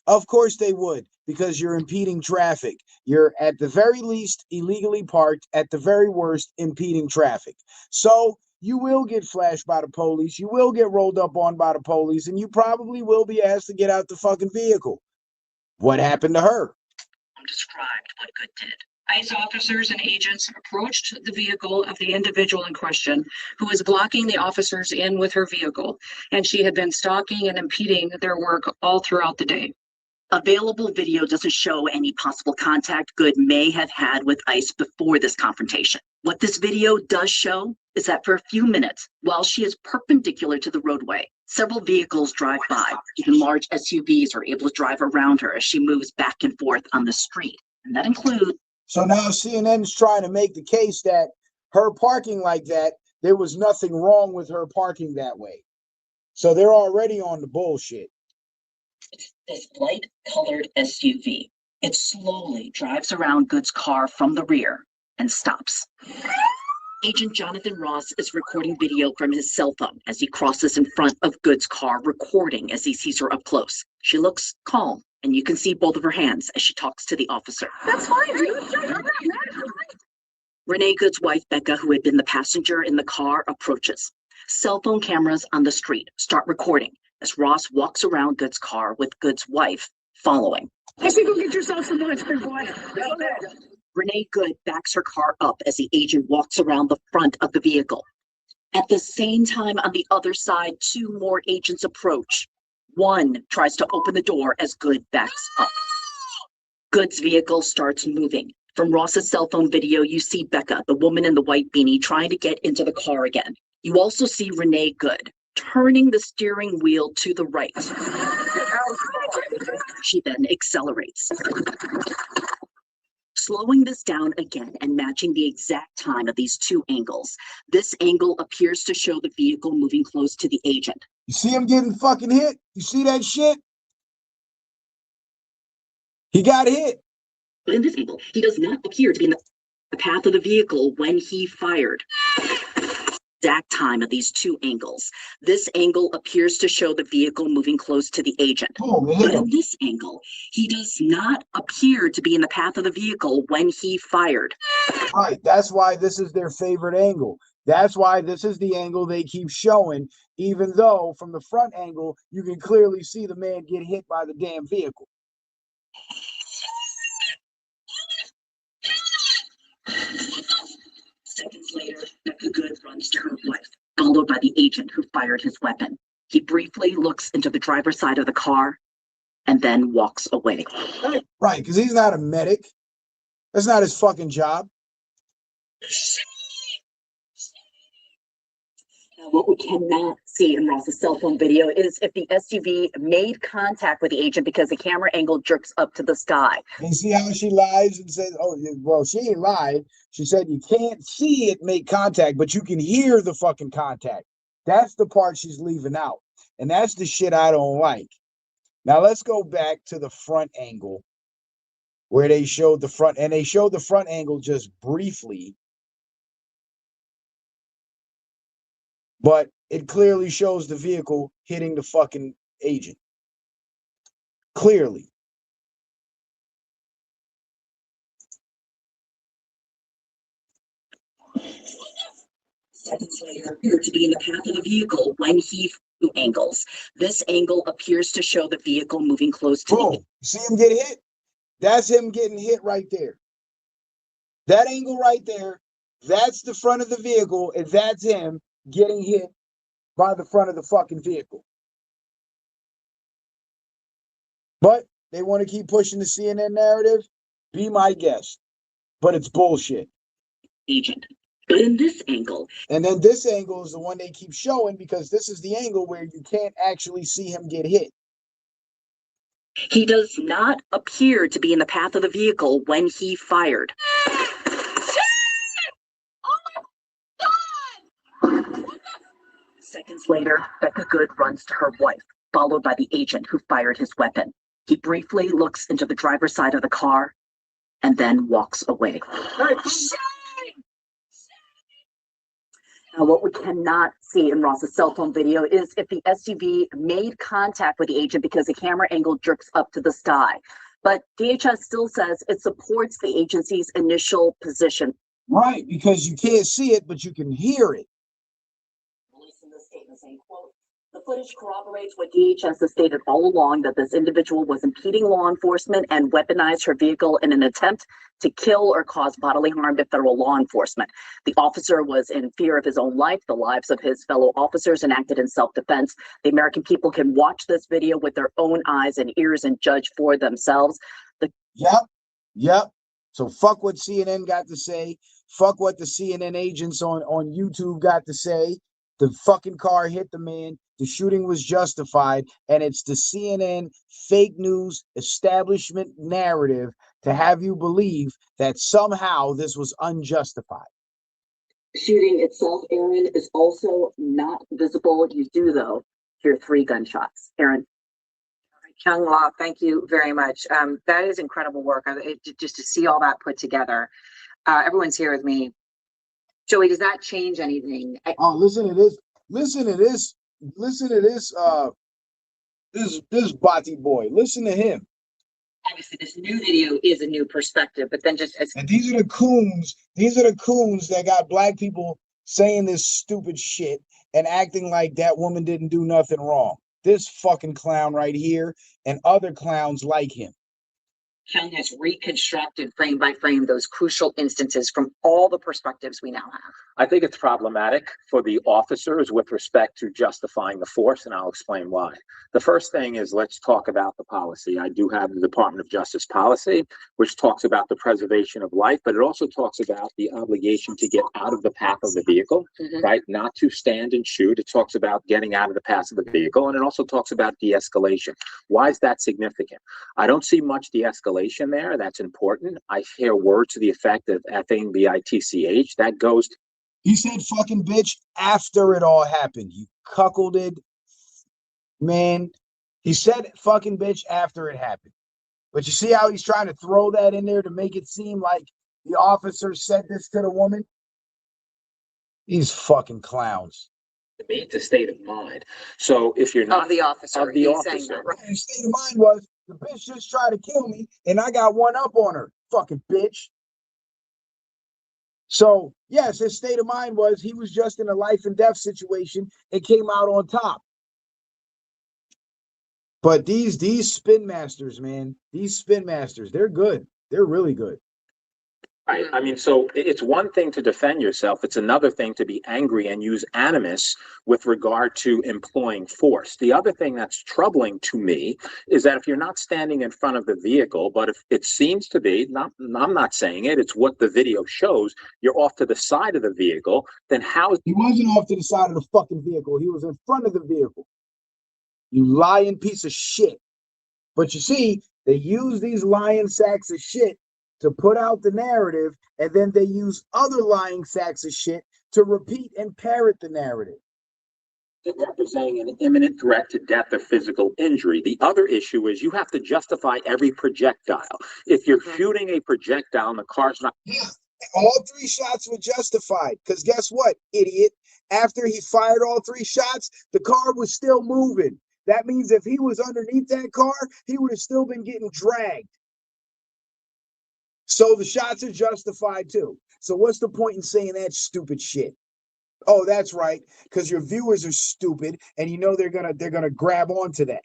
Of course they would, because you're impeding traffic. You're at the very least illegally parked, at the very worst impeding traffic. So you will get flashed by the police, you will get rolled up on by the police, and you probably will be asked to get out the fucking vehicle. What happened to her? Described what Good did. ICE officers and agents approached the vehicle of the individual in question, who was blocking the officers in with her vehicle, and she had been stalking and impeding their work all throughout the day. Available video doesn't show any possible contact Good may have had with ICE before this confrontation. What this video does show is that for a few minutes, while she is perpendicular to the roadway, several vehicles drive by. Even large SUVs are able to drive around her as she moves back and forth on the street. And that includes... So now CNN's trying to make the case that her parking like that, there was nothing wrong with her parking that way. So they're already on the bullshit. This light-colored SUV. It slowly drives around Good's car from the rear and stops. Agent Jonathan Ross is recording video from his cell phone as he crosses in front of Good's car, recording as he sees her up close. She looks calm, and you can see both of her hands as she talks to the officer. That's fine. Renee Good's wife, Becca, who had been the passenger in the car, approaches. Cell phone cameras on the street start recording as Ross walks around Good's car with Good's wife following. I say go get yourself some lunch, big boy. Renee Good backs her car up as the agent walks around the front of the vehicle. At the same time, on the other side, 2 more agents approach. One tries to open the door as Good backs up. Good's vehicle starts moving. From Ross's cell phone video, you see Becca, the woman in the white beanie, trying to get into the car again. You also see Renee Good turning the steering wheel to the right. She then accelerates. Slowing this down again and matching the exact time of these 2 angles. This angle appears to show the vehicle moving close to the agent. You see him getting fucking hit? You see that shit? He got hit. But in this angle, he does not appear to be in the path of the vehicle when he fired. exact time of these two angles. This angle appears to show the vehicle moving close to the agent. Boom, it hit But him. in this angle, he does not appear to be in the path of the vehicle when he fired. Right. That's why this is their favorite angle. That's why this is the angle they keep showing, even though from the front angle, you can clearly see the man get hit by the damn vehicle. Seconds later, Becca Good runs to her wife, followed by the agent who fired his weapon. He briefly looks into the driver's side of the car and then walks away. Right, because he's not a medic. That's not his fucking job. Now, what we cannot see in Ross's cell phone video is if the SUV made contact with the agent because the camera angle jerks up to the sky. And see how she lies and says, oh, well, she ain't lied. She said you can't see it make contact, but you can hear the fucking contact. That's the part she's leaving out. And that's the shit I don't like. Now let's go back to the front angle where they showed the front, and they showed the front angle just briefly. But it clearly shows the vehicle hitting the fucking agent. Clearly. Seconds later, appeared to be in the path of the vehicle when he angles. This angle appears to show the vehicle moving close to Boom. See him get hit? That's him getting hit right there. That angle right there, that's the front of the vehicle, and that's him getting hit by the front of the fucking vehicle. But they want to keep pushing the CNN narrative. Be my guest. But it's bullshit. agent. But in this angle, And then this angle is the one they keep showing because this is the angle where you can't actually see him get hit. he does not appear to be in the path of the vehicle when he fired. Seconds later, Becca Good runs to her wife, followed by the agent who fired his weapon. He briefly looks into the driver's side of the car and then walks away. Now, what we cannot see in Ross's cell phone video is if the SUV made contact with the agent because the camera angle jerks up to the sky. But DHS still says it supports the agency's initial position. Right, because you can't see it, but you can hear it. Releasing this statement saying, quote, the footage corroborates what DHS has stated all along, that this individual was impeding law enforcement and weaponized her vehicle in an attempt to kill or cause bodily harm to federal law enforcement. The officer was in fear of his own life, the lives of his fellow officers, and acted in self-defense. The American people can watch this video with their own eyes and ears and judge for themselves. Yep. So fuck what CNN got to say. Fuck what the CNN agents on YouTube got to say. The fucking car hit the man. The shooting was justified. And it's the CNN fake news establishment narrative to have you believe that somehow this was unjustified. Shooting itself, Aaron, is also not visible. You do, though, hear 3 gunshots. Aaron. Young Law, thank you very much. That is incredible work. Just to see all that put together. Everyone's here with me. Joey, does that change anything? Oh, listen to this. Listen to this. Listen to this. This Bati boy. Listen to him. Obviously, this new video is a new perspective, but then just as And these are the coons. These are the coons that got black people saying this stupid shit and acting like that woman didn't do nothing wrong. This fucking clown right here and other clowns like him. Ken has reconstructed frame by frame those crucial instances from all the perspectives we now have. I think it's problematic for the officers with respect to justifying the force, and I'll explain why. The first thing is, let's talk about the policy. I do have the Department of Justice policy, which talks about the preservation of life, but it also talks about the obligation to get out of the path of the vehicle, right? Not to stand and shoot. It talks about getting out of the path of the vehicle, and it also talks about de-escalation. Why is that significant? I don't see much de-escalation there. That's important. I hear words to the effect of effing bitch. That goes. He said fucking bitch after it all happened. You cuckolded man. He said fucking bitch after it happened. But you see how he's trying to throw that in there to make it seem like the officer said this to the woman? These fucking clowns. To me, it's a state of mind. So if you're not Of the officer. of the He's saying officer, that, right? The state of mind was the bitch just tried to kill me, and I got one up on her. Fucking bitch. So yes, his state of mind was he was just in a life and death situation and came out on top. But these spin masters, man, these spin masters, they're good. They're really good. right? I mean, so it's one thing to defend yourself. It's another thing to be angry and use animus with regard to employing force. The other thing that's troubling to me is that if you're not standing in front of the vehicle, but if it seems to be, I'm not saying it, it's what the video shows, you're off to the side of the vehicle, then how? He wasn't off to the side of the fucking vehicle. He was in front of the vehicle. You lying piece of shit. But you see, they use these lying sacks of shit to put out the narrative, and then they use other lying sacks of shit to repeat and parrot the narrative. They're representing an imminent threat to death or physical injury. The other issue is you have to justify every projectile. If you're shooting a projectile and the car's not. Yeah, all 3 shots were justified. Because guess what, idiot? After he fired all 3 shots, the car was still moving. That means if he was underneath that car, he would have still been getting dragged. So the shots are justified too. So what's the point in saying that stupid shit? Oh, that's right, because your viewers are stupid, and you know they're gonna grab onto that.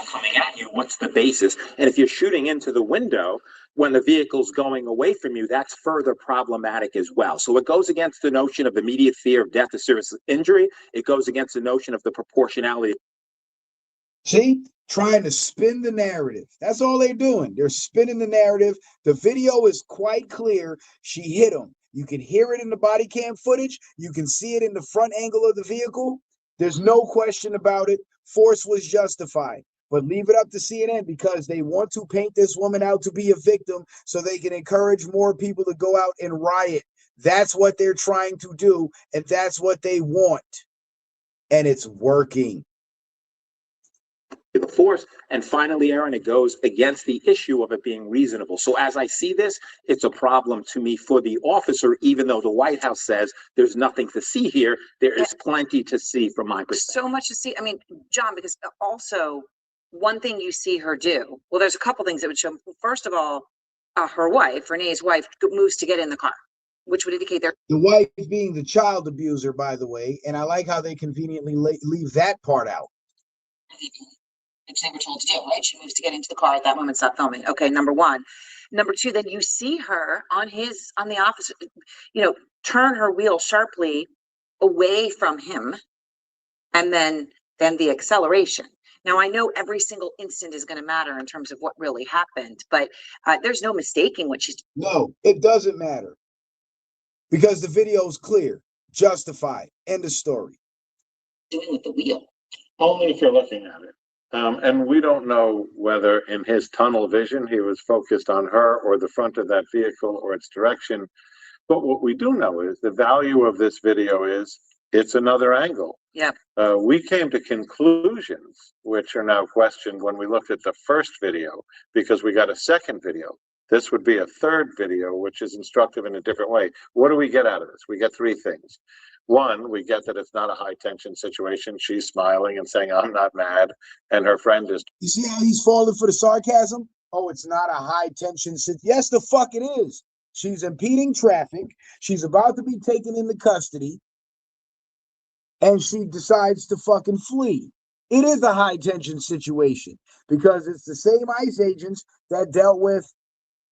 Coming at you, what's the basis? And if you're shooting into the window when the vehicle's going away from you, that's further problematic as well. So it goes against the notion of immediate fear of death or serious injury. It goes against the notion of the proportionality. See, trying to spin the narrative. That's all they're doing. They're spinning the narrative. The video is quite clear. She hit him. You can hear it in the body cam footage. You can see it in the front angle of the vehicle. There's no question about it. Force was justified. But leave it up to CNN because they want to paint this woman out to be a victim so they can encourage more people to go out and riot. That's what they're trying to do, and that's what they want. And it's working. The force. And finally, Aaron, it goes against the issue of it being reasonable. So as I see this, it's a problem to me for the officer, even though the White House says there's nothing to see here. There is plenty to see from my perspective. So much to see. I mean, John, because also one thing you see her do, well, there's a couple things that would show. First of all, her wife, Renee's wife, moves to get in the car, which would indicate they're. The wife being the child abuser, by the way, and I like how they conveniently leave that part out. Which they were told to do, right? She moves to get into the car at that moment, stop filming. Okay, number one. Number two, then you see her on the officer, turn her wheel sharply away from him, and then the acceleration. Now, I know every single instant is going to matter in terms of what really happened, but there's no mistaking what she's. No, it doesn't matter because the video is clear, justified, end of story. Doing with the wheel. Only if you're looking at it. And we don't know whether in his tunnel vision he was focused on her or the front of that vehicle or its direction. But what we do know is the value of this video is it's another angle. Yeah. We came to conclusions which are now questioned when we looked at the first video because we got a second video. This would be a third video, which is instructive in a different way. What do we get out of this? We get 3 things. One, we get that it's not a high tension situation. She's smiling and saying, I'm not mad. And her friend is. You see how he's falling for the sarcasm? Oh, it's not a high tension situation. Yes, the fuck it is. She's impeding traffic. She's about to be taken into custody. And she decides to fucking flee. It is a high tension situation because it's the same ICE agents that dealt with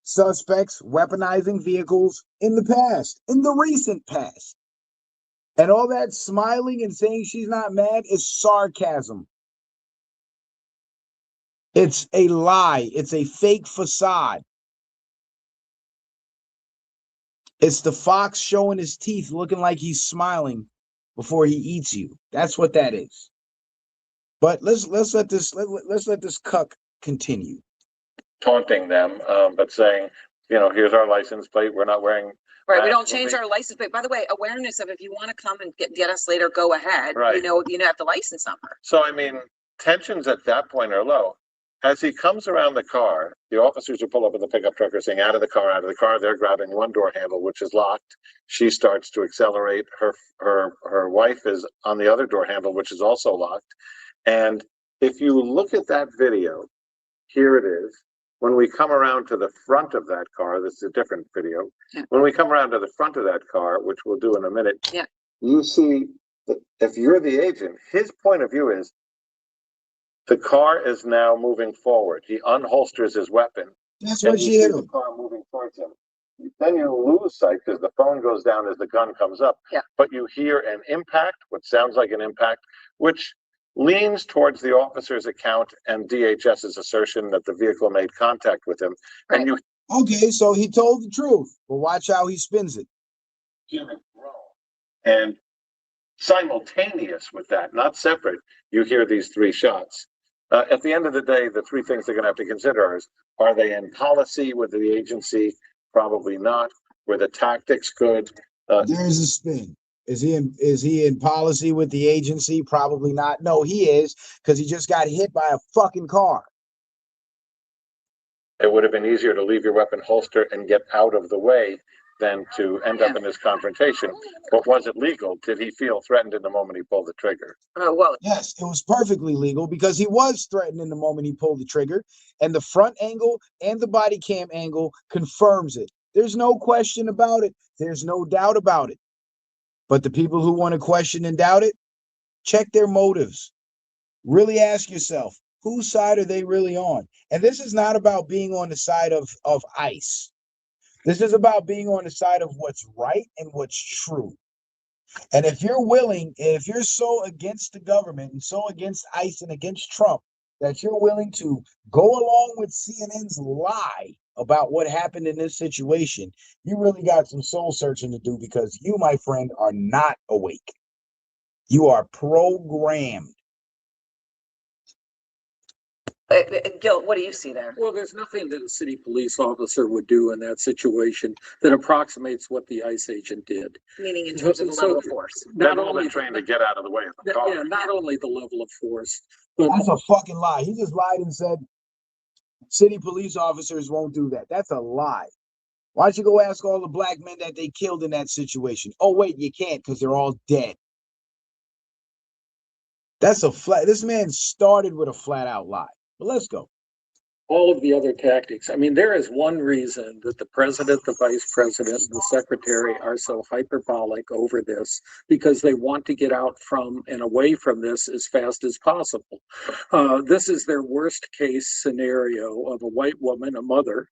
suspects weaponizing vehicles in the past, in the recent past. And all that smiling and saying she's not mad is sarcasm. It's a lie. It's a fake facade. It's the fox showing his teeth looking like he's smiling before he eats you. That's what that is. But let's let this cuck continue. Taunting them, but saying, here's our license plate. We're not wearing. Right, we don't change our license plate. By the way, awareness of if you want to come and get us later, go ahead. Right. You know, have the license number. So, I mean, tensions at that point are low. as he comes around the car, the officers who pull up in the pickup truck are saying, out of the car, out of the car. They're grabbing one door handle, which is locked. She starts to accelerate. Her wife is on the other door handle, which is also locked. And if you look at that video, here it is. When we come around to the front of that car, this is a different video. Yeah. When we come around to the front of that car, which we'll do in a minute, Yeah. you see that if you're the agent, his point of view is the car is now moving forward. He unholsters his weapon. That's And what you she see hit the him. car moving towards him. Then you lose sight because the phone goes down as the gun comes up. Yeah. But you hear an impact, what sounds like an impact, which leans towards the officer's account and DHS's assertion that the vehicle made contact with him. And you Okay, so he told the truth, but watch how he spins it. hear it grow. And simultaneous with that, not separate, you hear these three shots. At the end of the day, the three things they're going to have to consider are they in policy with the agency? Probably not. Were the tactics good? There's a spin. Is he in policy with the agency? Probably not. No, he is, because he just got hit by a fucking car. It would have been easier to leave your weapon holster and get out of the way than to end up in this confrontation. But was it legal? Did he feel threatened in the moment he pulled the trigger? Well, Yes, it was perfectly legal because he was threatened in the moment he pulled the trigger, and the front angle and the body cam angle confirms it. There's no question about it. There's no doubt about it. But the people who want to question and doubt it, check their motives. Really ask yourself, whose side are they really on? And this is not about being on the side of ICE. This is about being on the side of what's right and what's true. And if you're so against the government and so against ICE and against Trump that you're willing to go along with CNN's lie about what happened in this situation, you really got some soul searching to do, because you, my friend, are not awake. You are programmed. Gil, what do you see there? Well, there's nothing that a city police officer would do in that situation that approximates what the ICE agent did. Meaning in terms of the level of force. Not only trying to get out of the way of the car. Yeah, not only the level of force, but That's a fucking lie. He just lied and said city police officers won't do that. That's a lie. Why don't you go ask all the black men that they killed in that situation? Oh, wait, you can't because they're all dead. This man started with a flat out lie. But let's go. all of the other tactics. I mean, there is one reason that the president, the vice president, and the secretary are so hyperbolic over this, because they want to get out from and away from this as fast as possible. This is their worst case scenario of a white woman, a mother,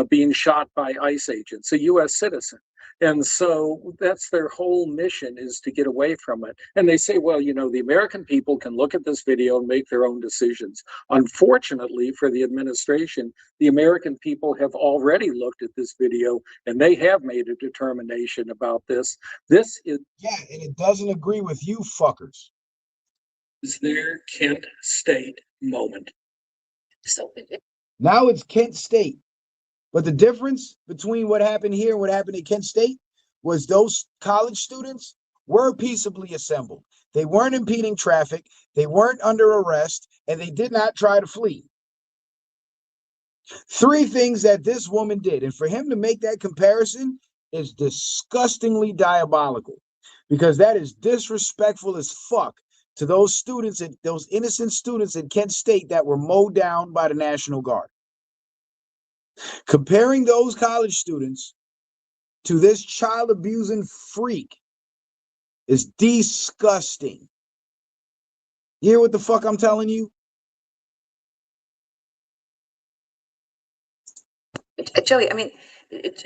being shot by ICE agents, a U.S. citizen. And so that's their whole mission, is to get away from it. And they say, well, you know, the American people can look at this video and make their own decisions. Unfortunately for the administration, the American people have already looked at this video and they have made a determination about this. This is and it doesn't agree with you fuckers. their Kent State moment. So Now it's Kent State. But the difference between what happened here and what happened at Kent State was those college students were peaceably assembled. They weren't impeding traffic, they weren't under arrest, and they did not try to flee. Three things that this woman did. And for him to make that comparison is disgustingly diabolical, because that is disrespectful as fuck to those students, those innocent students at Kent State that were mowed down by the National Guard. Comparing those college students to this child abusing freak is disgusting. You hear what the fuck I'm telling you? Joey, I mean,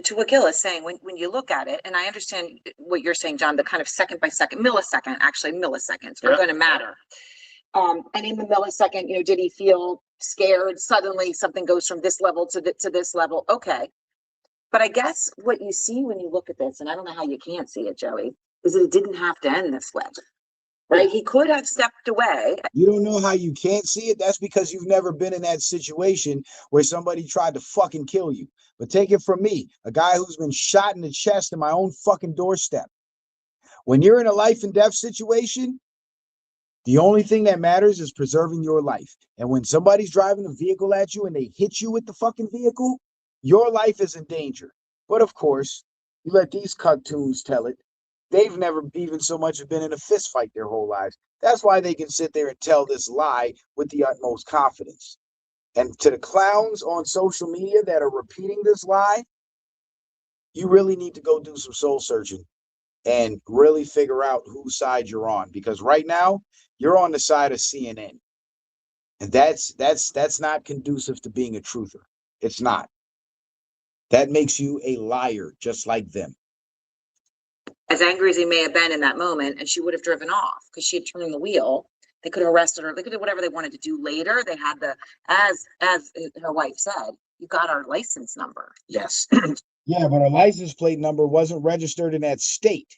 to what Gil is saying, when you look at it, and I understand what you're saying, John, the kind of second by second, milliseconds are going to matter. And in the millisecond, you know, did he feel scared? Suddenly something goes from this level to this level. Okay. But I guess what you see when you look at this, and I don't know how you can't see it, Joey, is that it didn't have to end this way. Right? He could have stepped away. You don't know how you can't see it? That's because you've never been in that situation where somebody tried to fucking kill you. But take it from me, a guy who's been shot in the chest in my own fucking doorstep. When you're in a life and death situation, The only thing that matters is preserving your life. And when somebody's driving a vehicle at you and they hit you with the fucking vehicle, your life is in danger. But of course, you let these cartoons tell it. They've never even so much been in a fist fight their whole lives. That's why they can sit there and tell this lie with the utmost confidence. And to the clowns on social media that are repeating this lie, you really need to go do some soul searching and really figure out whose side you're on. Because right now, you're on the side of CNN. And that's not conducive to being a truther. It's not. That makes you a liar, just like them. As angry as he may have been in that moment, and she would have driven off because she had turned the wheel. They could have arrested her. They could do whatever they wanted to do later. They had as her wife said, you got our license number. Yes. Yeah, but her license plate number wasn't registered in that state.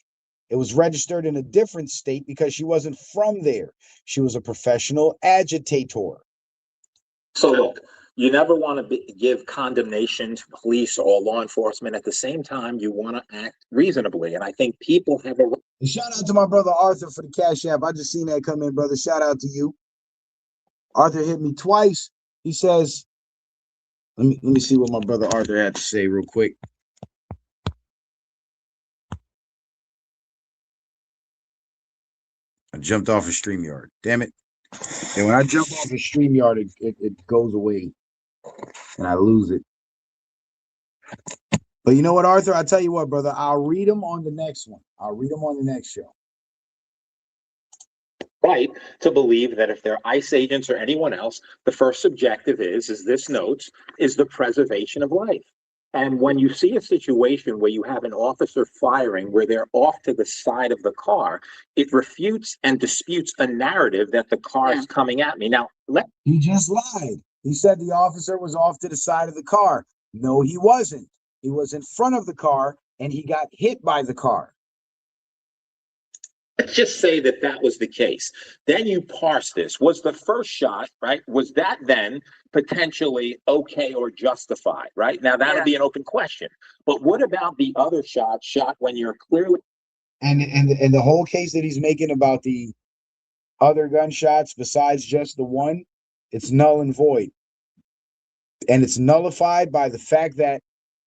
It was registered in a different state because she wasn't from there. She was a professional agitator. So look, you never want to give condemnation to police or law enforcement. At the same time, you want to act reasonably. And I think people have a... And shout out to my brother Arthur for the Cash App. I just seen that come in, brother. Shout out to you. Arthur hit me twice. He says, let me see what my brother Arthur had to say real quick. I jumped off a StreamYard. Damn it. And when I jump off a StreamYard, it goes away and I lose it. But you know what, Arthur? I'll tell you what, brother. I'll read them on the next one. I'll read them on the next show. Right to believe that if they're ICE agents or anyone else, the first objective is this notes, is the preservation of life. And when you see a situation where you have an officer firing where they're off to the side of the car, it refutes and disputes a narrative that the car is coming at me. Now, he just lied. He said the officer was off to the side of the car. No, he wasn't. He was in front of the car and he got hit by the car. let's just say that that was the case. Then you parse this. Was the first shot, right? Was that then potentially okay or justified, right? Now, that would be an open question. But what about the other shot when you're clearly... And the whole case that he's making about the other gunshots besides just the one, it's null and void. And it's nullified by the fact that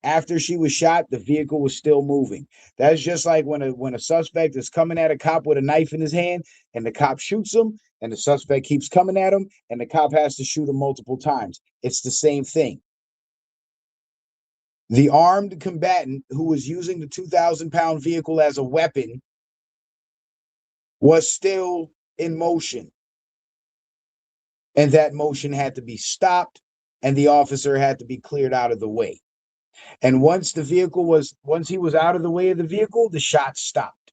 after she was shot, the vehicle was still moving. That's just like when a suspect is coming at a cop with a knife in his hand and the cop shoots him and the suspect keeps coming at him and the cop has to shoot him multiple times. It's the same thing. The armed combatant who was using the 2,000-pound vehicle as a weapon was still in motion. And that motion had to be stopped and the officer had to be cleared out of the way. And once he was out of the way of the vehicle, the shot stopped.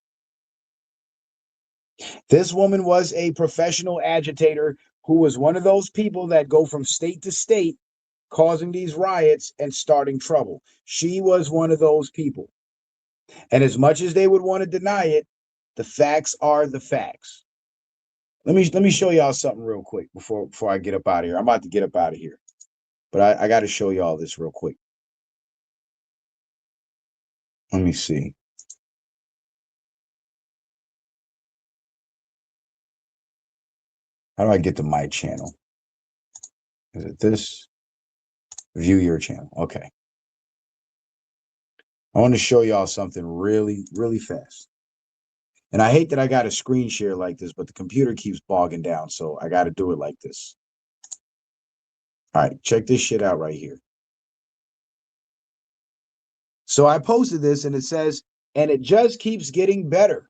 This woman was a professional agitator who was one of those people that go from state to state causing these riots and starting trouble. She was one of those people. And as much as they would want to deny it, the facts are the facts. Let me show y'all something real quick before I get up out of here. I'm about to get up out of here. But I got to show y'all this real quick. Let me see. How do I get to my channel? Is it this? View your channel. Okay. I want to show y'all something really, really fast. And I hate that I got a screen share like this, but the computer keeps bogging down, so I got to do it like this. All right, check this shit out right here. So I posted this and it says, and it just keeps getting better.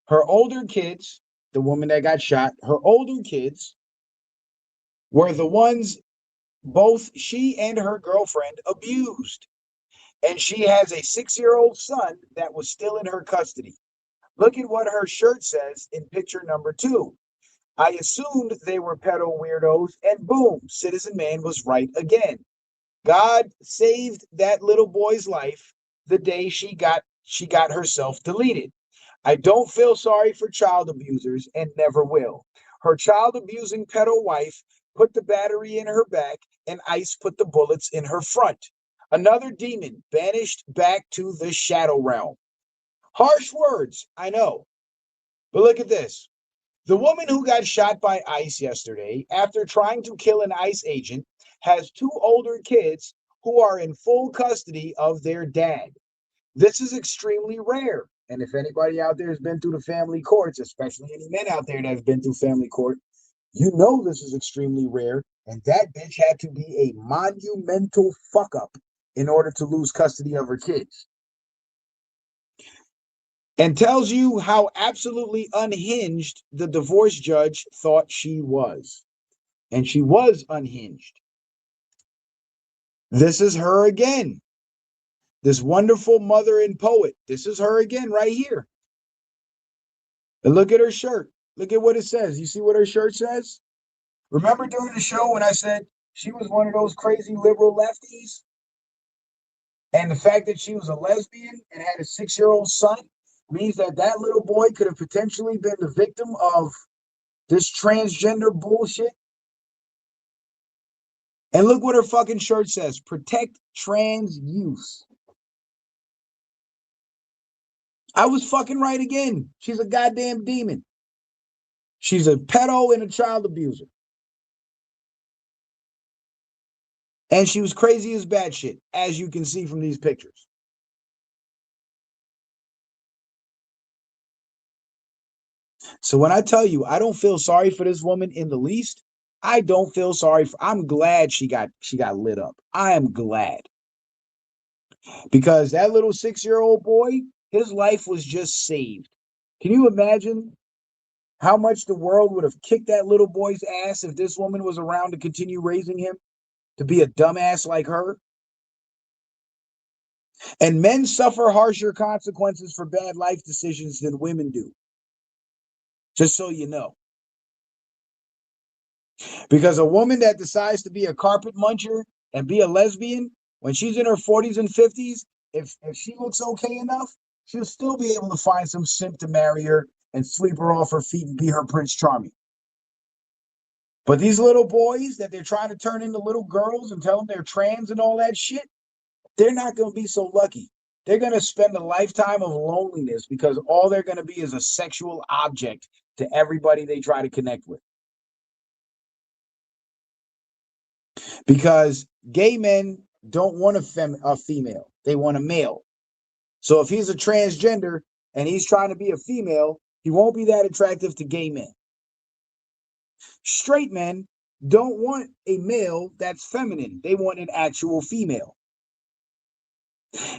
Her older kids, the woman that got shot, her older kids were the ones both she and her girlfriend abused. And she has a 6-year-old son that was still in her custody. Look at what her shirt says in picture number 2. I assumed they were pedo weirdos, and boom, Citizen Man was right again. God saved that little boy's life the day she got herself deleted. I don't feel sorry for child abusers and never will. Her child abusing pedo wife put the battery in her back and ICE put the bullets in her front. Another demon banished back to the shadow realm. Harsh words, I know. But look at this. The woman who got shot by ICE yesterday after trying to kill an ICE agent has 2 older kids who are in full custody of their dad. This is extremely rare. And if anybody out there has been through the family courts, especially any men out there that have been through family court, you know this is extremely rare. And that bitch had to be a monumental fuck up in order to lose custody of her kids. And tells you how absolutely unhinged the divorce judge thought she was. And she was unhinged. This is her again. This wonderful mother and poet. This is her again right here. And look at her shirt. Look at what it says. You see what her shirt says? Remember during the show when I said she was one of those crazy liberal lefties? And the fact that she was a lesbian and had a 6-year-old son means that that little boy could have potentially been the victim of this transgender bullshit. And look what her fucking shirt says. Protect trans youth. I was fucking right again. She's a goddamn demon. She's a pedo and a child abuser. And she was crazy as bad shit, as you can see from these pictures. So when I tell you I don't feel sorry for this woman in the least, I don't feel sorry for. I'm glad she got lit up. I am glad. Because that little 6-year-old boy, his life was just saved. Can you imagine how much the world would have kicked that little boy's ass if this woman was around to continue raising him to be a dumbass like her? And men suffer harsher consequences for bad life decisions than women do. Just so you know. Because a woman that decides to be a carpet muncher and be a lesbian, when she's in her 40s and 50s, if she looks okay enough, she'll still be able to find some simp to marry her and sweep her off her feet and be her Prince Charming. But these little boys that they're trying to turn into little girls and tell them they're trans and all that shit, they're not going to be so lucky. They're going to spend a lifetime of loneliness because all they're going to be is a sexual object to everybody they try to connect with. Because gay men don't want a female. They want a male. So if he's a transgender and he's trying to be a female, he won't be that attractive to gay men. Straight men don't want a male that's feminine. They want an actual female.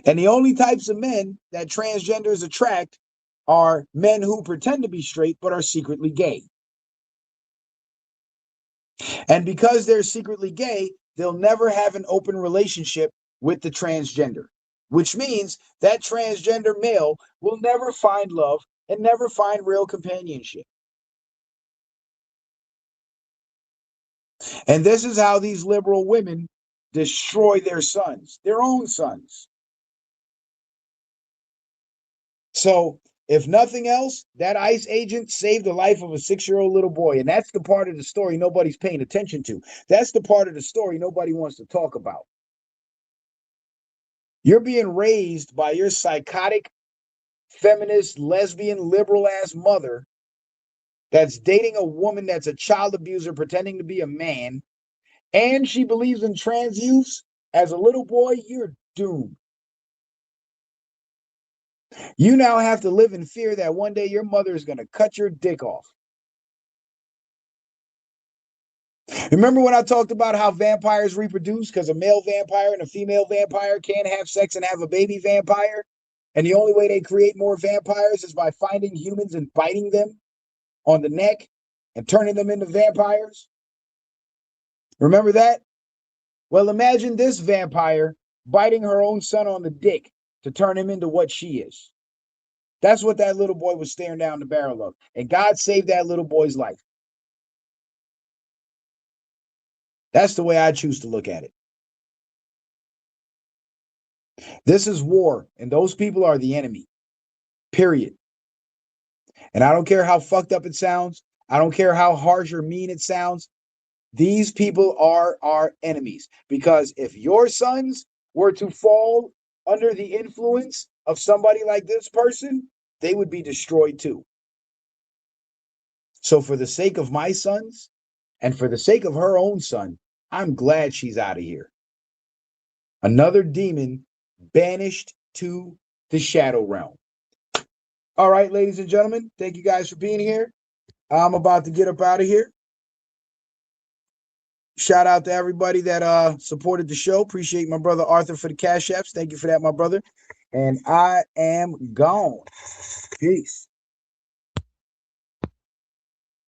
And the only types of men that transgenders attract are men who pretend to be straight but are secretly gay. And because they're secretly gay, they'll never have an open relationship with the transgender, which means that transgender male will never find love and never find real companionship. And this is how these liberal women destroy their sons, their own sons. So if nothing else, that ICE agent saved the life of a 6-year-old little boy. And that's the part of the story nobody's paying attention to. That's the part of the story nobody wants to talk about. You're being raised by your psychotic, feminist, lesbian, liberal-ass mother that's dating a woman that's a child abuser pretending to be a man, and she believes in trans youths. As a little boy, you're doomed. You now have to live in fear that one day your mother is going to cut your dick off. Remember when I talked about how vampires reproduce because a male vampire and a female vampire can't have sex and have a baby vampire? And the only way they create more vampires is by finding humans and biting them on the neck and turning them into vampires? Remember that? Well, imagine this vampire biting her own son on the dick to turn him into what she is. That's what that little boy was staring down the barrel of. And God saved that little boy's life. That's the way I choose to look at it. This is war, and those people are the enemy. Period. And I don't care how fucked up it sounds. I don't care how harsh or mean it sounds. These people are our enemies. Because if your sons were to fall under the influence of somebody like this person, they would be destroyed too. So for the sake of my sons and for the sake of her own son, I'm glad she's out of here. Another demon banished to the shadow realm. All right, ladies and gentlemen, thank you guys for being here. I'm about to get up out of here. Shout out to everybody that supported the show. Appreciate my brother Arthur for the cash apps. Thank you for that, my brother. And I am gone. Peace.